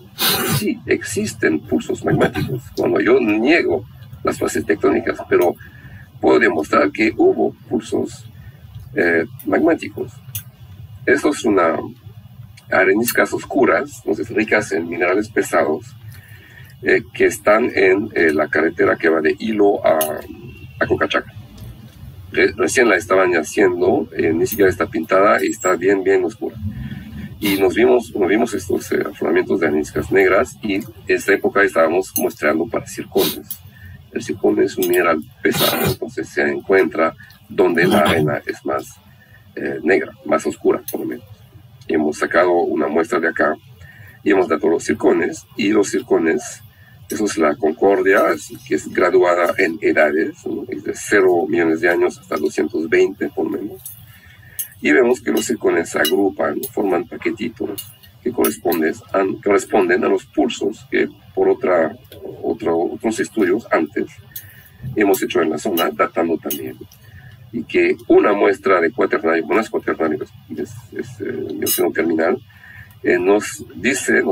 sí existen pulsos magmáticos. Cuando yo niego las fases tectónicas, pero puedo demostrar que hubo pulsos magmáticos. Esto es una areniscas oscuras, entonces ricas en minerales pesados, que están en la carretera que va de Hilo a Cocachaca. Recién la estaban haciendo, ni siquiera está pintada y está bien oscura. Y nos vimos estos afloramientos de areniscas negras, y en esta época estábamos muestreando para zircones. El zircón es un mineral pesado, entonces se encuentra donde la arena es más negra, más oscura por lo menos. Y hemos sacado una muestra de acá y hemos dado los zircones, y los zircones, eso es la Concordia, que es graduada en edades, ¿no? Es de 0 millones de años hasta 220 por lo menos. Y vemos que los zircones se agrupan, forman paquetitos que corresponden a los pulsos que por otros estudios antes hemos hecho en la zona, datando también. Y que una muestra de cuaternario, bueno, es cuaternario, es mioceno terminal, nos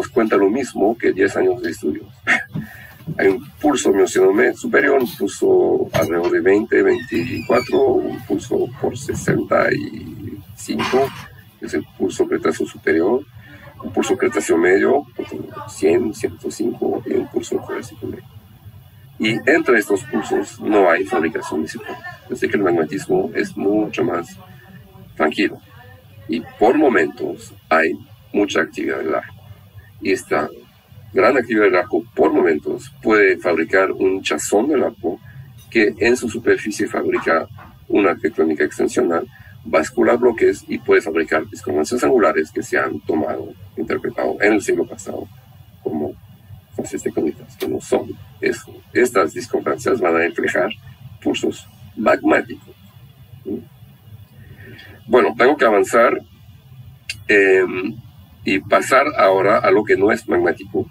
cuenta lo mismo que 10 años de estudios. Hay un pulso mioceno superior, un pulso alrededor de 20, 24, un pulso por 65, que es el pulso cretáceo superior, un pulso cretáceo medio, 100, 105, y un pulso jurásico medio. Y entre estos pulsos no hay fabricación de zirconio. Así que el magmatismo es mucho más tranquilo. Y por momentos hay mucha actividad del arco. Y esta gran actividad del arco por momentos puede fabricar un chazón del arco que en su superficie fabrica una tectónica extensional, bascula bloques y puede fabricar discordancias angulares que se han interpretado en el siglo pasado como fases tectónicas, que no son eso. Estas discordancias van a reflejar pulsos magmáticos. Bueno, tengo que avanzar y pasar ahora a lo que no es magmático.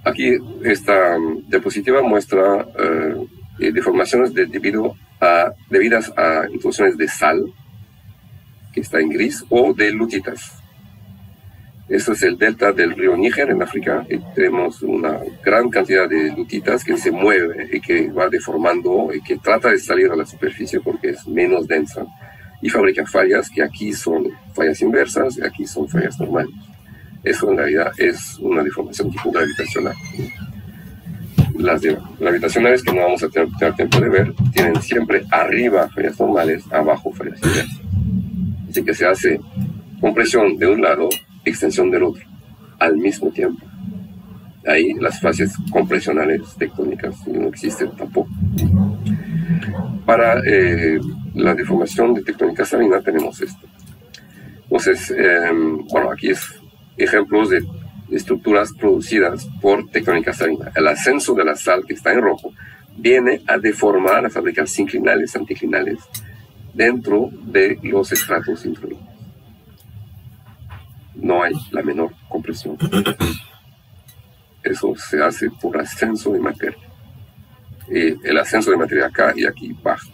Aquí esta diapositiva muestra deformaciones debidas a intrusiones de sal, que está en gris, o de lutitas. Este es el delta del río Níger en África, y tenemos una gran cantidad de lutitas que se mueve y que va deformando y que trata de salir a la superficie porque es menos densa, y fabrica fallas que aquí son fallas inversas y aquí son fallas normales. Eso en realidad es una deformación tipo gravitacional. Las gravitacionales, que no vamos a tener tiempo de ver, tienen siempre arriba fallas normales, abajo fallas inversas. Así que se hace compresión de un lado, extensión del otro, al mismo tiempo. Ahí las fases compresionales tectónicas no existen tampoco. Para la deformación de tectónica salina tenemos esto. Entonces, bueno, aquí es ejemplos de estructuras producidas por tectónica salina. El ascenso de la sal, que está en rojo, viene a deformar, a fabricar sinclinales, anticlinales, dentro de los estratos inferiores. No hay la menor compresión. Eso se hace por ascenso de materia. El ascenso de materia acá y aquí baja.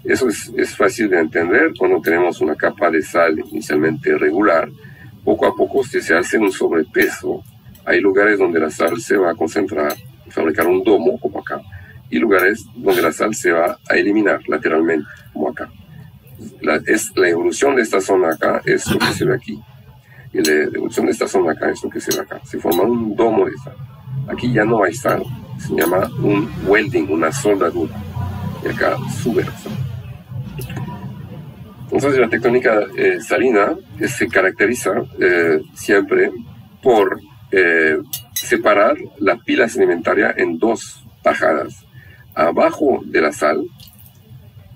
Eso es fácil de entender cuando tenemos una capa de sal inicialmente regular. Poco a poco, si se hace un sobrepeso, hay lugares donde la sal se va a concentrar y fabricar un domo, como acá, y lugares donde la sal se va a eliminar lateralmente, como acá. La evolución de esta zona acá es lo que se ve aquí. Y la evolución de esta zona acá es lo que se ve acá. Se forma un domo de sal. Aquí ya no hay sal. Se llama un welding, una soldadura. Y acá sube la sal. Entonces la tectónica salina se caracteriza siempre por separar la pila sedimentaria en dos tajadas. Abajo de la sal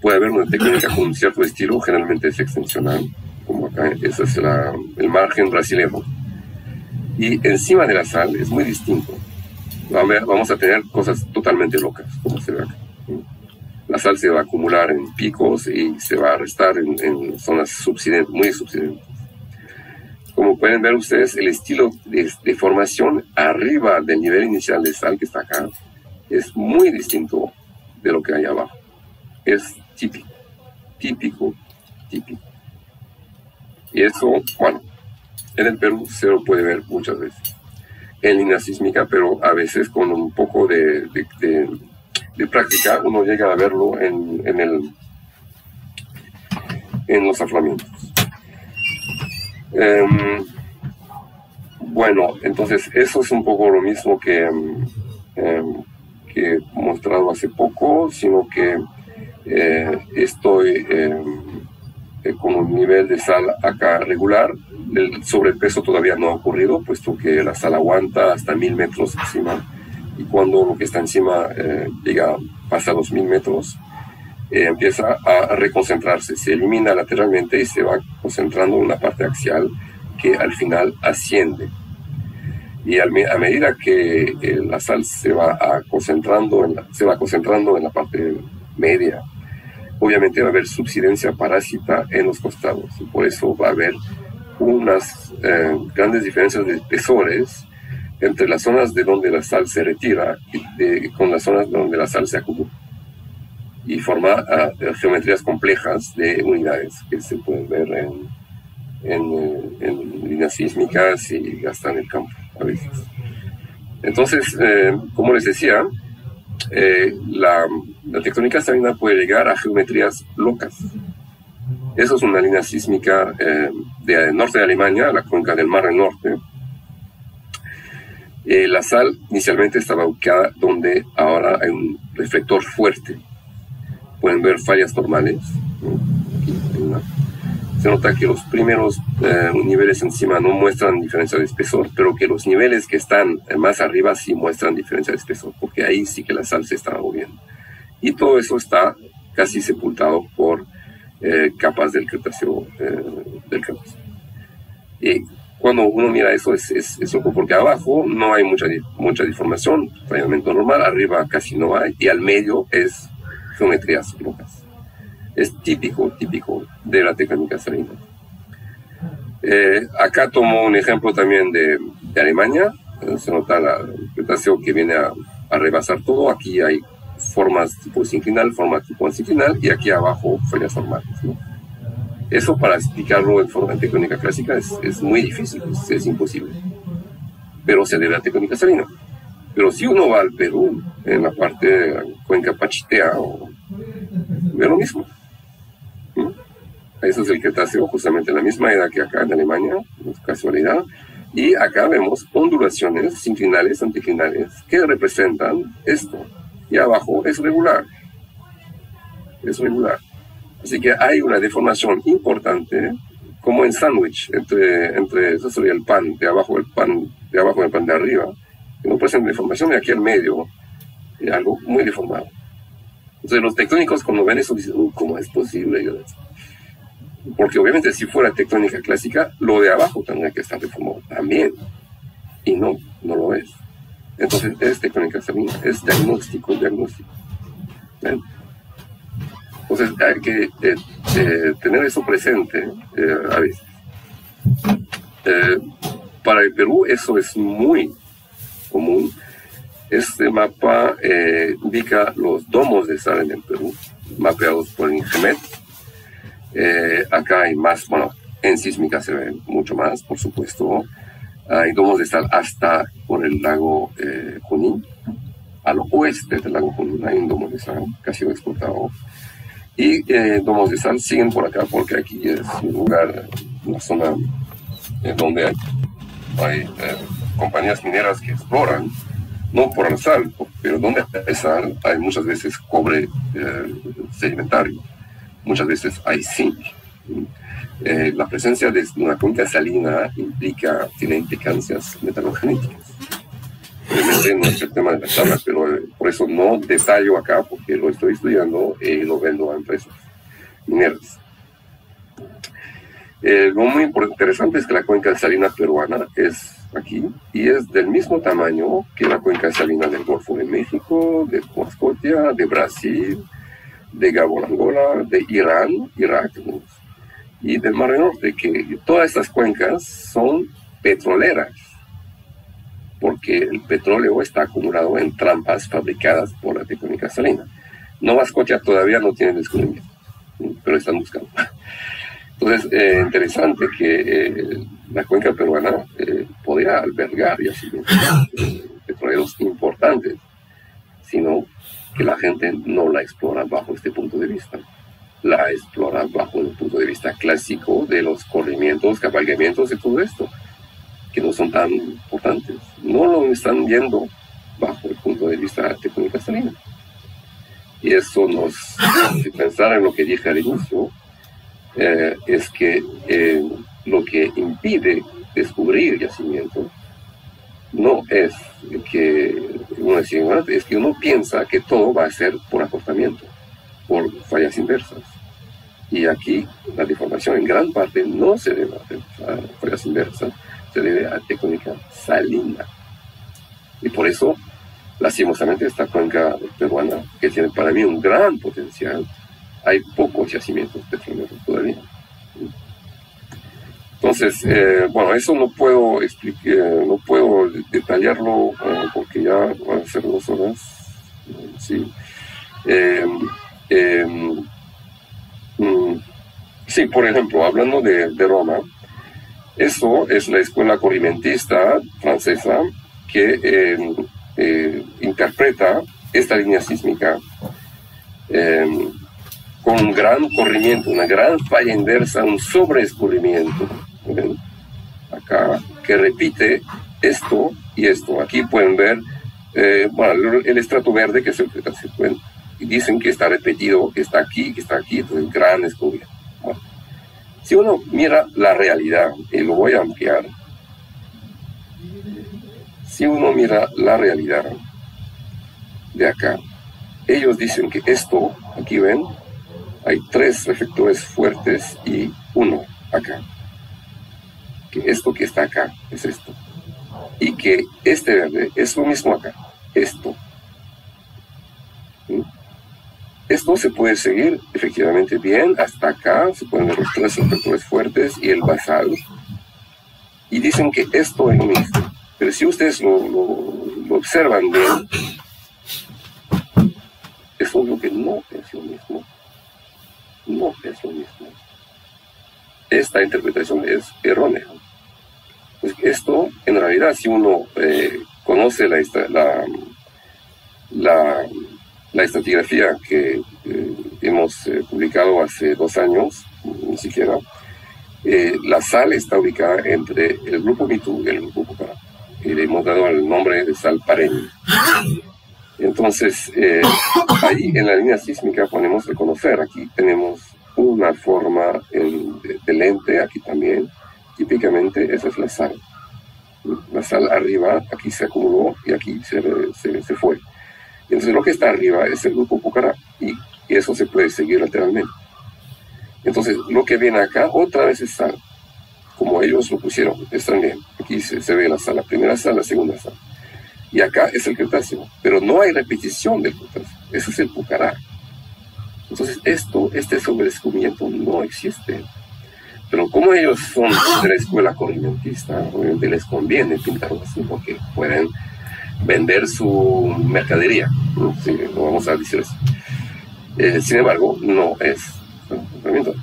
puede haber una tectónica con un cierto estilo, generalmente es extensional, como acá, ese es el margen brasilero. Y encima de la sal es muy distinto. Vamos a tener cosas totalmente locas, como se ve acá. La sal se va a acumular en picos y se va a restar en zonas muy subsidentes. Como pueden ver ustedes, el estilo de formación arriba del nivel inicial de sal que está acá es muy distinto de lo que hay abajo. Es típico. típico, típico. Y eso, bueno, en el Perú se lo puede ver muchas veces en línea sísmica, pero a veces con un poco de práctica uno llega a verlo en los afloramientos. Bueno, entonces eso es un poco lo mismo que he mostrado hace poco, sino que estoy con un nivel de sal acá regular. El sobrepeso todavía no ha ocurrido, puesto que la sal aguanta hasta 1000 metros encima, y cuando lo que está encima pasa los 1000 metros, empieza a reconcentrarse, se elimina lateralmente y se va concentrando en una parte axial que al final asciende. Y a medida que la sal se va concentrando en la parte media, obviamente va a haber subsidencia parásita en los costados, y por eso va a haber unas grandes diferencias de espesores entre las zonas de donde la sal se retira con las zonas donde la sal se acumula, y forma geometrías complejas de unidades que se pueden ver en líneas sísmicas y hasta en el campo a veces. Entonces, como les decía, la tectónica salina puede llegar a geometrías locas. Eso es una línea sísmica del norte de Alemania, la cuenca del Mar del Norte. La sal inicialmente estaba ubicada donde ahora hay un reflector fuerte. Pueden ver fallas normales. Se nota que los primeros niveles encima no muestran diferencia de espesor, pero que los niveles que están más arriba sí muestran diferencia de espesor, porque ahí sí que la sal se está moviendo. Y todo eso está casi sepultado por capas del Cretáceo. Y cuando uno mira eso es loco, porque abajo no hay mucha deformación, tratamiento normal, arriba casi no hay, y al medio es geometrías locas. Es típico de la tectónica salina. Acá tomo un ejemplo también de Alemania. Se nota el Cretáceo que viene a rebasar todo. Aquí hay formas tipo sinclinal, forma tipo anticlinal, y aquí abajo fallas normales, ¿no? Eso, para explicarlo en forma tectónica clásica, es muy difícil, es imposible. Pero se debe a tectónica salina. Pero si uno va al Perú, en la parte de la cuenca Pachitea, ve lo mismo. Eso es el Cretáceo, justamente la misma edad que acá en Alemania, no es casualidad. Y acá vemos ondulaciones sinclinales, anticlinales, que representan esto. Y abajo es regular. Es regular. Así que hay una deformación importante, como en sándwich, entre eso sería el pan de abajo, el pan de arriba, que no presenta deformación, y aquí al medio, algo muy deformado. Entonces los tectónicos, cuando ven eso, dicen, ¿cómo es posible? Porque obviamente si fuera tectónica clásica, lo de abajo tendría que estar deformado también, y no lo es. Entonces es tectónica salina, es diagnóstico. ¿Ven? Entonces hay que tener eso presente a veces. Para el Perú eso es muy común. Este mapa ubica los domos de sal en el Perú, mapeados por el INGEMET. Acá hay más, bueno, en sísmica se ve mucho más, por supuesto. Hay domos de sal hasta por el lago Junín. Al oeste del lago Junín hay un domo de sal que ha sido exportado. Y domos de sal siguen por acá, porque aquí es un lugar, una zona donde hay compañías mineras que exploran, no por la sal, pero donde hay sal hay muchas veces cobre sedimentario, muchas veces hay zinc. La presencia de una cuenca salina tiene implicancias metalogenéticas. Obviamente no es el tema de la charla, pero por eso no detallo acá, porque lo estoy estudiando y lo vendo a empresas mineras. Lo muy interesante es que la cuenca salina peruana es aquí y es del mismo tamaño que la cuenca salina del Golfo de México, de Scotia, de Brasil, de Gabón, Angola, de Irán, Irak, ¿no? Y del Mar del Norte, que todas estas cuencas son petroleras, porque el petróleo está acumulado en trampas fabricadas por la tectónica salina. Nova Scotia todavía no tiene descubrimiento. pero están buscando. Entonces, interesante que la cuenca peruana podría albergar yacimientos petroleros importantes, sino que la gente no la explora bajo este punto de vista. La explora bajo el punto de vista clásico de los corrimientos, cabalgamientos y todo esto, que no son tan importantes. No lo están viendo bajo el punto de vista tectónica salina. Y eso nos hace pensar en lo que dije al inicio, es que lo que impide descubrir yacimientos no es que es que uno piensa que todo va a ser por acortamiento, por fallas inversas. Y aquí la deformación en gran parte no se debe a fallas inversas, se debe a tectónica salina. Y por eso, lastimosamente, esta cuenca peruana, que tiene para mí un gran potencial, hay pocos yacimientos petroleros todavía. Entonces, bueno, eso no puedo explicar, no puedo detallarlo porque ya van a ser 2 horas. Sí. Sí, por ejemplo, hablando de Roma, eso es la escuela corrimentista francesa que interpreta esta línea sísmica con un gran corrimiento, una gran falla inversa, un sobreescurrimiento. ¿Ven? Acá, que repite esto y esto. Aquí pueden ver bueno, el estrato verde, que es el Cretácico. Y dicen que está repetido, que está aquí, entonces gran escurrimiento. Bueno, si uno mira la realidad, y lo voy a ampliar, si uno mira la realidad de acá, ellos dicen que esto, aquí ven, hay 3 reflectores fuertes y 1 acá. Que esto que está acá es esto. Y que este verde es lo mismo acá, esto. ¿Sí? Esto se puede seguir efectivamente bien hasta acá, se pueden ver los 3 reflectores fuertes y el basal. Y dicen que esto es lo mismo. Pero si ustedes lo observan bien, es obvio que no es lo mismo. No es lo mismo. Esta interpretación es errónea. Pues esto, en realidad, si uno conoce la estratigrafía que hemos publicado hace 2 años, ni siquiera, la sal está ubicada entre el grupo Mitú y el grupo Pucará. Y le hemos dado el nombre de sal pareña. Entonces, ahí en la línea sísmica podemos reconocer, aquí tenemos una forma de lente, aquí también, típicamente esa es la sal. La sal arriba, aquí se acumuló y aquí se fue. Entonces lo que está arriba es el grupo Pucará y eso se puede seguir lateralmente. Entonces lo que viene acá otra vez es sal, como ellos lo pusieron, están bien. Aquí se ve la sal, la primera sal, la segunda sal. Y acá es el Cretácico, pero no hay repetición del Cretácico, eso es el Pucará. Entonces este sobredescubrimiento no existe. Pero como ellos son de la escuela corrimentista, obviamente les conviene pintarlo así porque pueden vender su mercadería, ¿no? Sí, lo vamos a decir así. Sin embargo, no es.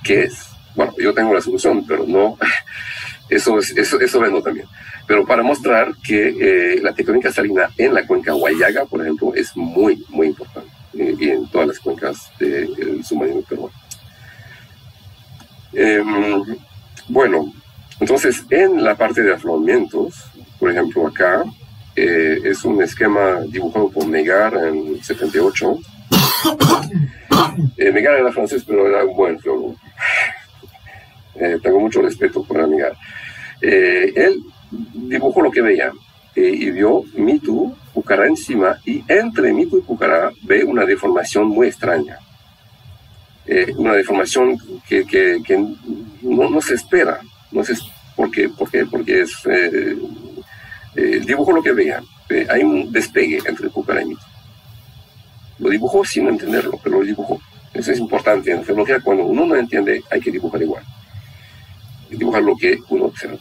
¿Qué es? Bueno, yo tengo la solución, pero no. Eso vendo también. Pero para mostrar que la tectónica salina en la cuenca Huallaga, por ejemplo, es muy, muy importante. Y en todas las cuencas del submarino peruano. Bueno, entonces en la parte de afloramientos, por ejemplo acá, es un esquema dibujado por Megar en 78. Megar era francés, pero era un buen geólogo. Tengo mucho respeto por Megar. Él dibujó lo que veía y vio Mitú, Pucará encima, y entre Mitú y Pucará ve una deformación muy extraña. Una deformación que no se espera. No sé por qué, porque es dibujó lo que veía. Hay un despegue entre Pucará y Mitú. Lo dibujó sin entenderlo, pero lo dibujó. Eso es importante en geología. Cuando uno no entiende, hay que dibujar igual. Dibujar lo que uno observa.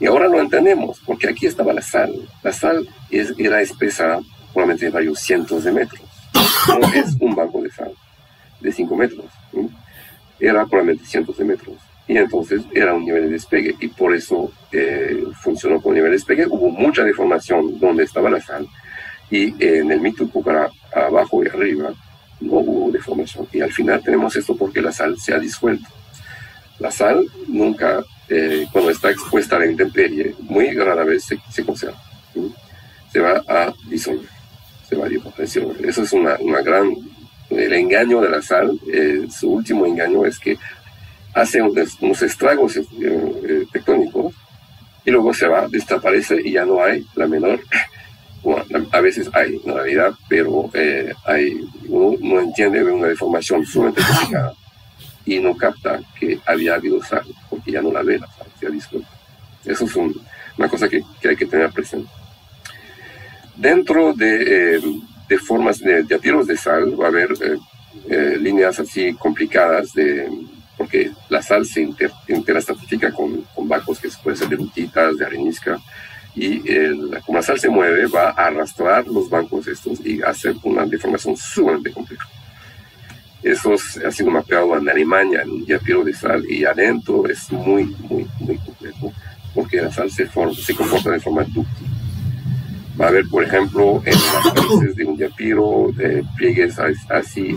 Y ahora lo entendemos, porque aquí estaba la sal. La sal era espesa probablemente de varios cientos de metros. No es un banco de sal de 5 metros. ¿Sí? era probablemente cientos de metros. Y entonces era un nivel de despegue, y por eso funcionó con nivel de despegue. Hubo mucha deformación donde estaba la sal, y en el mito de Pucará, abajo y arriba, no hubo deformación. Y al final tenemos esto porque la sal se ha disuelto. La sal nunca, cuando está expuesta a la intemperie, muy rara vez se conserva. ¿Sí? Se va a disolver. Se va a disolver. Eso es una gran... El engaño de la sal, su último engaño es que hace unos estragos tectónicos y luego se va, desaparece y ya no hay la menor... Bueno, a veces hay, en realidad, pero uno no entiende, ve una deformación sumamente complicada y no capta que había habido sal, porque ya no la ve la sal, se ha disuelto. Eso es una cosa que hay que tener presente. Dentro de formas de diapiros de sal va a haber líneas así complicadas, porque la sal se interstratifica con bancos que pueden ser de rutitas, de arenisca, y como la sal se mueve, va a arrastrar los bancos estos y hacer una deformación sumamente compleja. Eso ha sido mapeado en Alemania, en un diapiro de sal, y adentro es muy, muy, muy complejo, porque la sal se comporta de forma dúctil. Va a haber, por ejemplo, en las paredes de un diapiro, pliegues así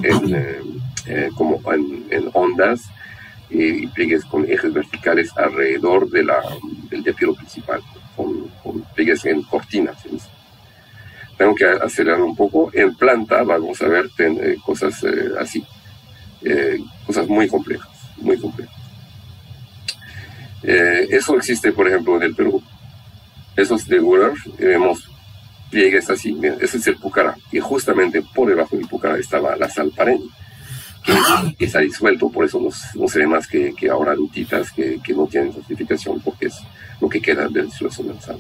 como en ondas, y pliegues con ejes verticales alrededor del diapiro principal, con pliegues en cortinas. Tengo que acelerar un poco. En planta vamos a ver cosas así, cosas muy complejas, muy complejas. Eso existe, por ejemplo, en el Perú. Esos de Wöhler, vemos pliegues así. Ese es el Pucará, y justamente por debajo del Pucará estaba la sal pareña, que se ha disuelto, por eso no se ve más que ahora lutitas que no tienen certificación, porque es lo que queda de la disolución de la sal.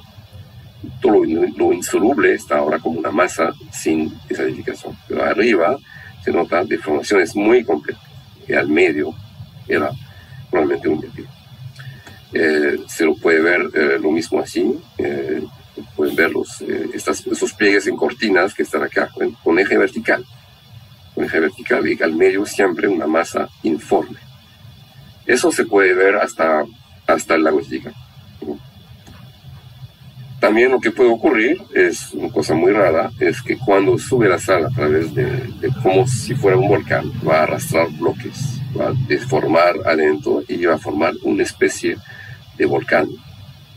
Todo lo insoluble está ahora como una masa sin esadificación, pero arriba se nota deformaciones muy complejas, y al medio era probablemente un diapiro. Se lo puede ver lo mismo así, pueden ver esos pliegues en cortinas que están acá, con eje vertical. Con eje vertical, y al medio siempre una masa informe. Eso se puede ver hasta el lago Titicaca. También lo que puede ocurrir es una cosa muy rara, es que cuando sube la sal a través de como si fuera un volcán, va a arrastrar bloques, va a deformar adentro y va a formar una especie de volcán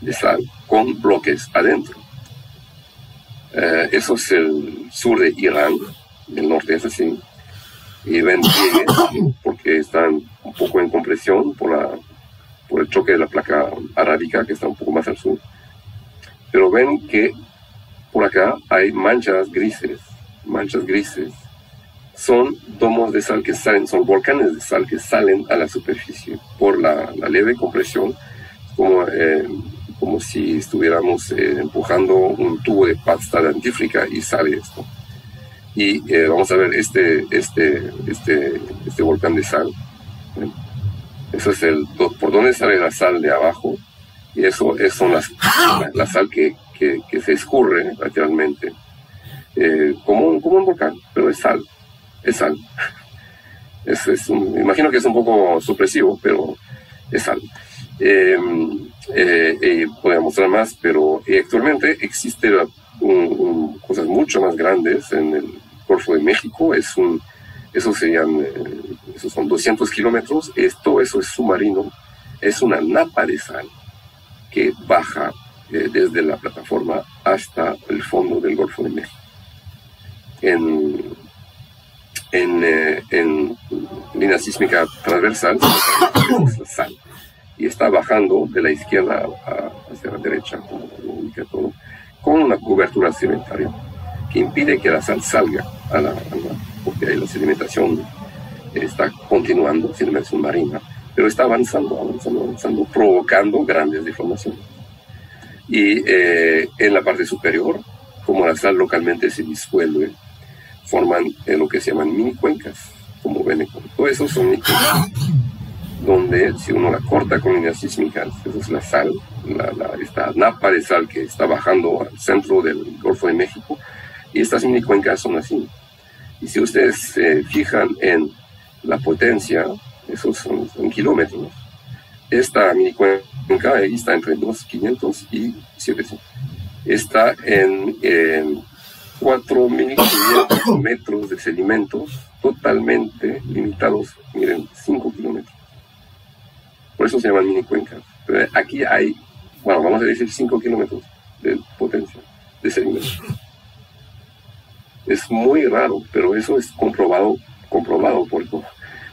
de sal con bloques adentro. Eso es el sur de Irán, el norte es así, y ven pliegues porque están un poco en compresión por el choque de la placa arábica que está un poco más al sur. Pero ven que por acá hay manchas grises. Son domos de sal que salen, son volcanes de sal que salen a la superficie por la leve compresión, como si estuviéramos empujando un tubo de pasta dentífrica y sale esto. Y vamos a ver este volcán de sal. Eso es por donde sale la sal de abajo. Y eso son la sal que se escurre lateralmente, como un volcán, pero es sal. Es sal. Me imagino que es un poco supresivo, pero es sal. Podría mostrar más, pero actualmente existe cosas mucho más grandes en el Golfo de México. Esos son 200 kilómetros. Todo eso es submarino. Es una napa de sal que baja desde la plataforma hasta el fondo del Golfo de México. En línea sísmica transversal es la sal, y está bajando de la izquierda hacia la derecha, como lo indica todo, con una cobertura sedimentaria que impide que la sal salga porque ahí la sedimentación está continuando, sedimentación marina, pero está avanzando, provocando grandes deformaciones. Y en la parte superior, como la sal localmente se disuelve, forman lo que se llaman mini cuencas, como ven. Todo eso son mini cuencas, donde si uno la corta con líneas sísmicas, esa es la sal, esta napa de sal que está bajando al centro del Golfo de México, y estas mini cuencas son así. Y si ustedes se fijan en la potencia, esos son kilómetros. Esta mini cuenca ahí está entre 2.500 y 700. Está en 4.500 metros de sedimentos totalmente limitados, miren, 5 kilómetros. Por eso se llaman mini cuencas. Pero aquí hay, bueno, vamos a decir 5 kilómetros de potencia de sedimentos. Es muy raro, pero eso es comprobado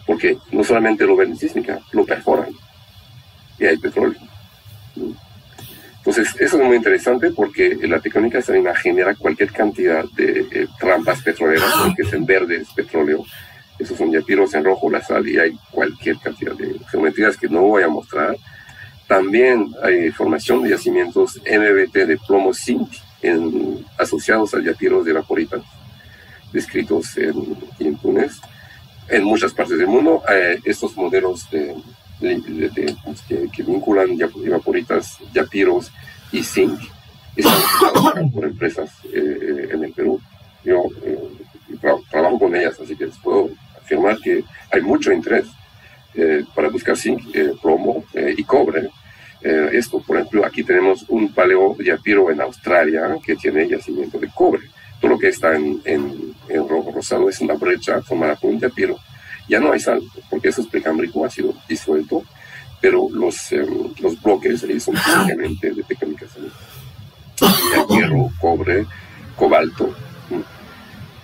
porque no solamente lo ven en sísmica, lo perforan y hay petróleo. Entonces, eso es muy interesante porque la tectónica salina genera cualquier cantidad de trampas petroleras, que es en verde, es petróleo. Esos son yapiros en rojo, la sal, y hay cualquier cantidad de geometrías que no voy a mostrar. También hay formación de yacimientos MBT de plomo zinc asociados a yapiros de vaporitas, descritos en Túnez, en muchas partes del mundo. Estos modelos que vinculan vaporitas, yapiros y zinc están usados por empresas en el Perú. Yo trabajo con ellas, así que les puedo afirmar que hay mucho interés para buscar zinc, plomo y cobre. Esto, por ejemplo, aquí tenemos un paleo yapiro en Australia que tiene yacimiento de cobre. Todo lo que está en rojo rosado es una brecha formada por un yapiro. Ya no hay sal, porque eso es precámbrico, ha sido disuelto, pero los bloques ahí son simplemente de tectónica salina. Hierro, cobre, cobalto,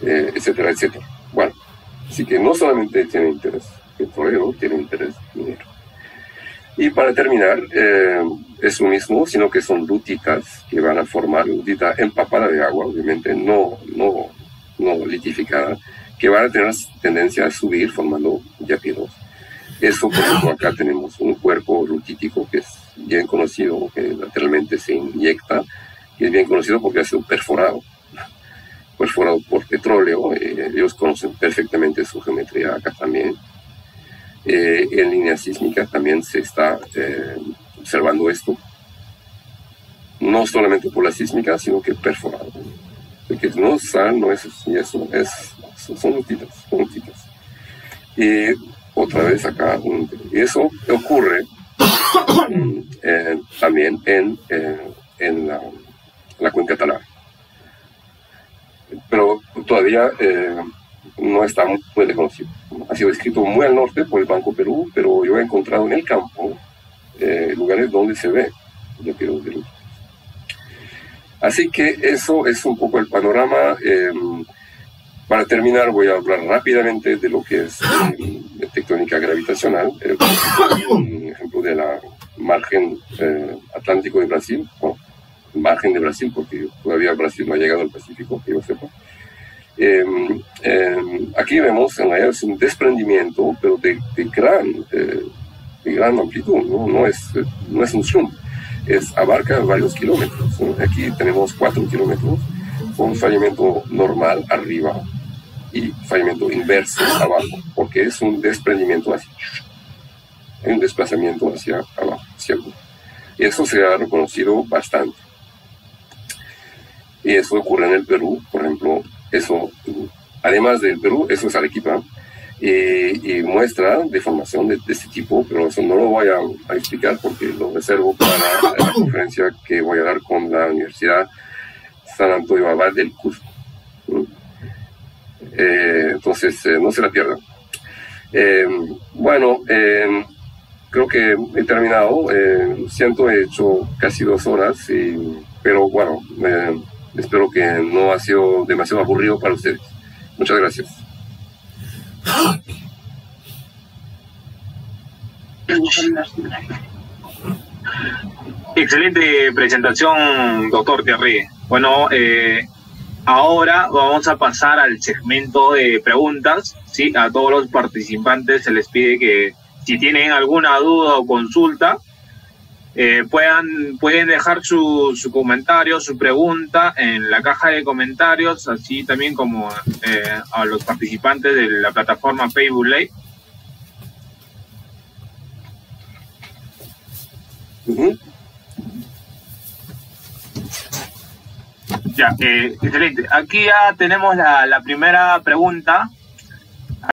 etcétera, etcétera. Bueno, así que no solamente tiene interés petrolero, tiene interés minero. Y para terminar, es lo mismo, sino que son lutitas que van a formar, lutita empapada de agua, obviamente no litificada, que van a tener tendencia a subir formando yapiros. Eso, por ejemplo, acá tenemos un cuerpo lutítico que es bien conocido, que lateralmente se inyecta, y es bien conocido porque ha sido perforado por petróleo. Ellos conocen perfectamente su geometría acá también. En línea sísmica también se está observando esto, no solamente por la sísmica, sino que perforado. Porque no es sal, no es eso, son lutitas. Y otra vez acá, eso ocurre también en la cuenca talar. Pero todavía no está muy reconocido. Ha sido escrito muy al norte por el Banco Perú, pero yo he encontrado en el campo lugares donde se ve yapiros de luz. Así que eso es un poco el panorama. Para terminar, voy a hablar rápidamente de lo que es tectónica gravitacional. Un ejemplo de la margen atlántico de Brasil, margen de Brasil, porque todavía Brasil no ha llegado al Pacífico, que yo sepa. Aquí vemos en realidad es un desprendimiento, pero de gran amplitud, no es un zoom, abarca varios kilómetros, ¿no? Aquí tenemos 4 kilómetros con fallamiento normal arriba y fallamiento inverso abajo, porque es un desprendimiento hacia, hay un desplazamiento hacia abajo, hacia abajo. Y eso se ha reconocido bastante. Y eso ocurre en el Perú, por ejemplo. Eso, además del Perú, eso es Arequipa, y muestra deformación de este tipo, pero eso no lo voy a explicar porque lo reservo para la conferencia que voy a dar con la Universidad San Antonio Abad del Cusco. Entonces, no se la pierdan. Bueno, creo que he terminado. Siento, he hecho casi 2 horas, pero bueno, espero que no ha sido demasiado aburrido para ustedes. Muchas gracias. Excelente presentación, doctor Thierry. Bueno, ahora vamos a pasar al segmento de preguntas. ¿Sí? A todos los participantes se les pide que si tienen alguna duda o consulta, pueden dejar su comentario, su pregunta en la caja de comentarios, así también como a los participantes de la plataforma Facebook Live. Ya, excelente. Aquí ya tenemos la primera pregunta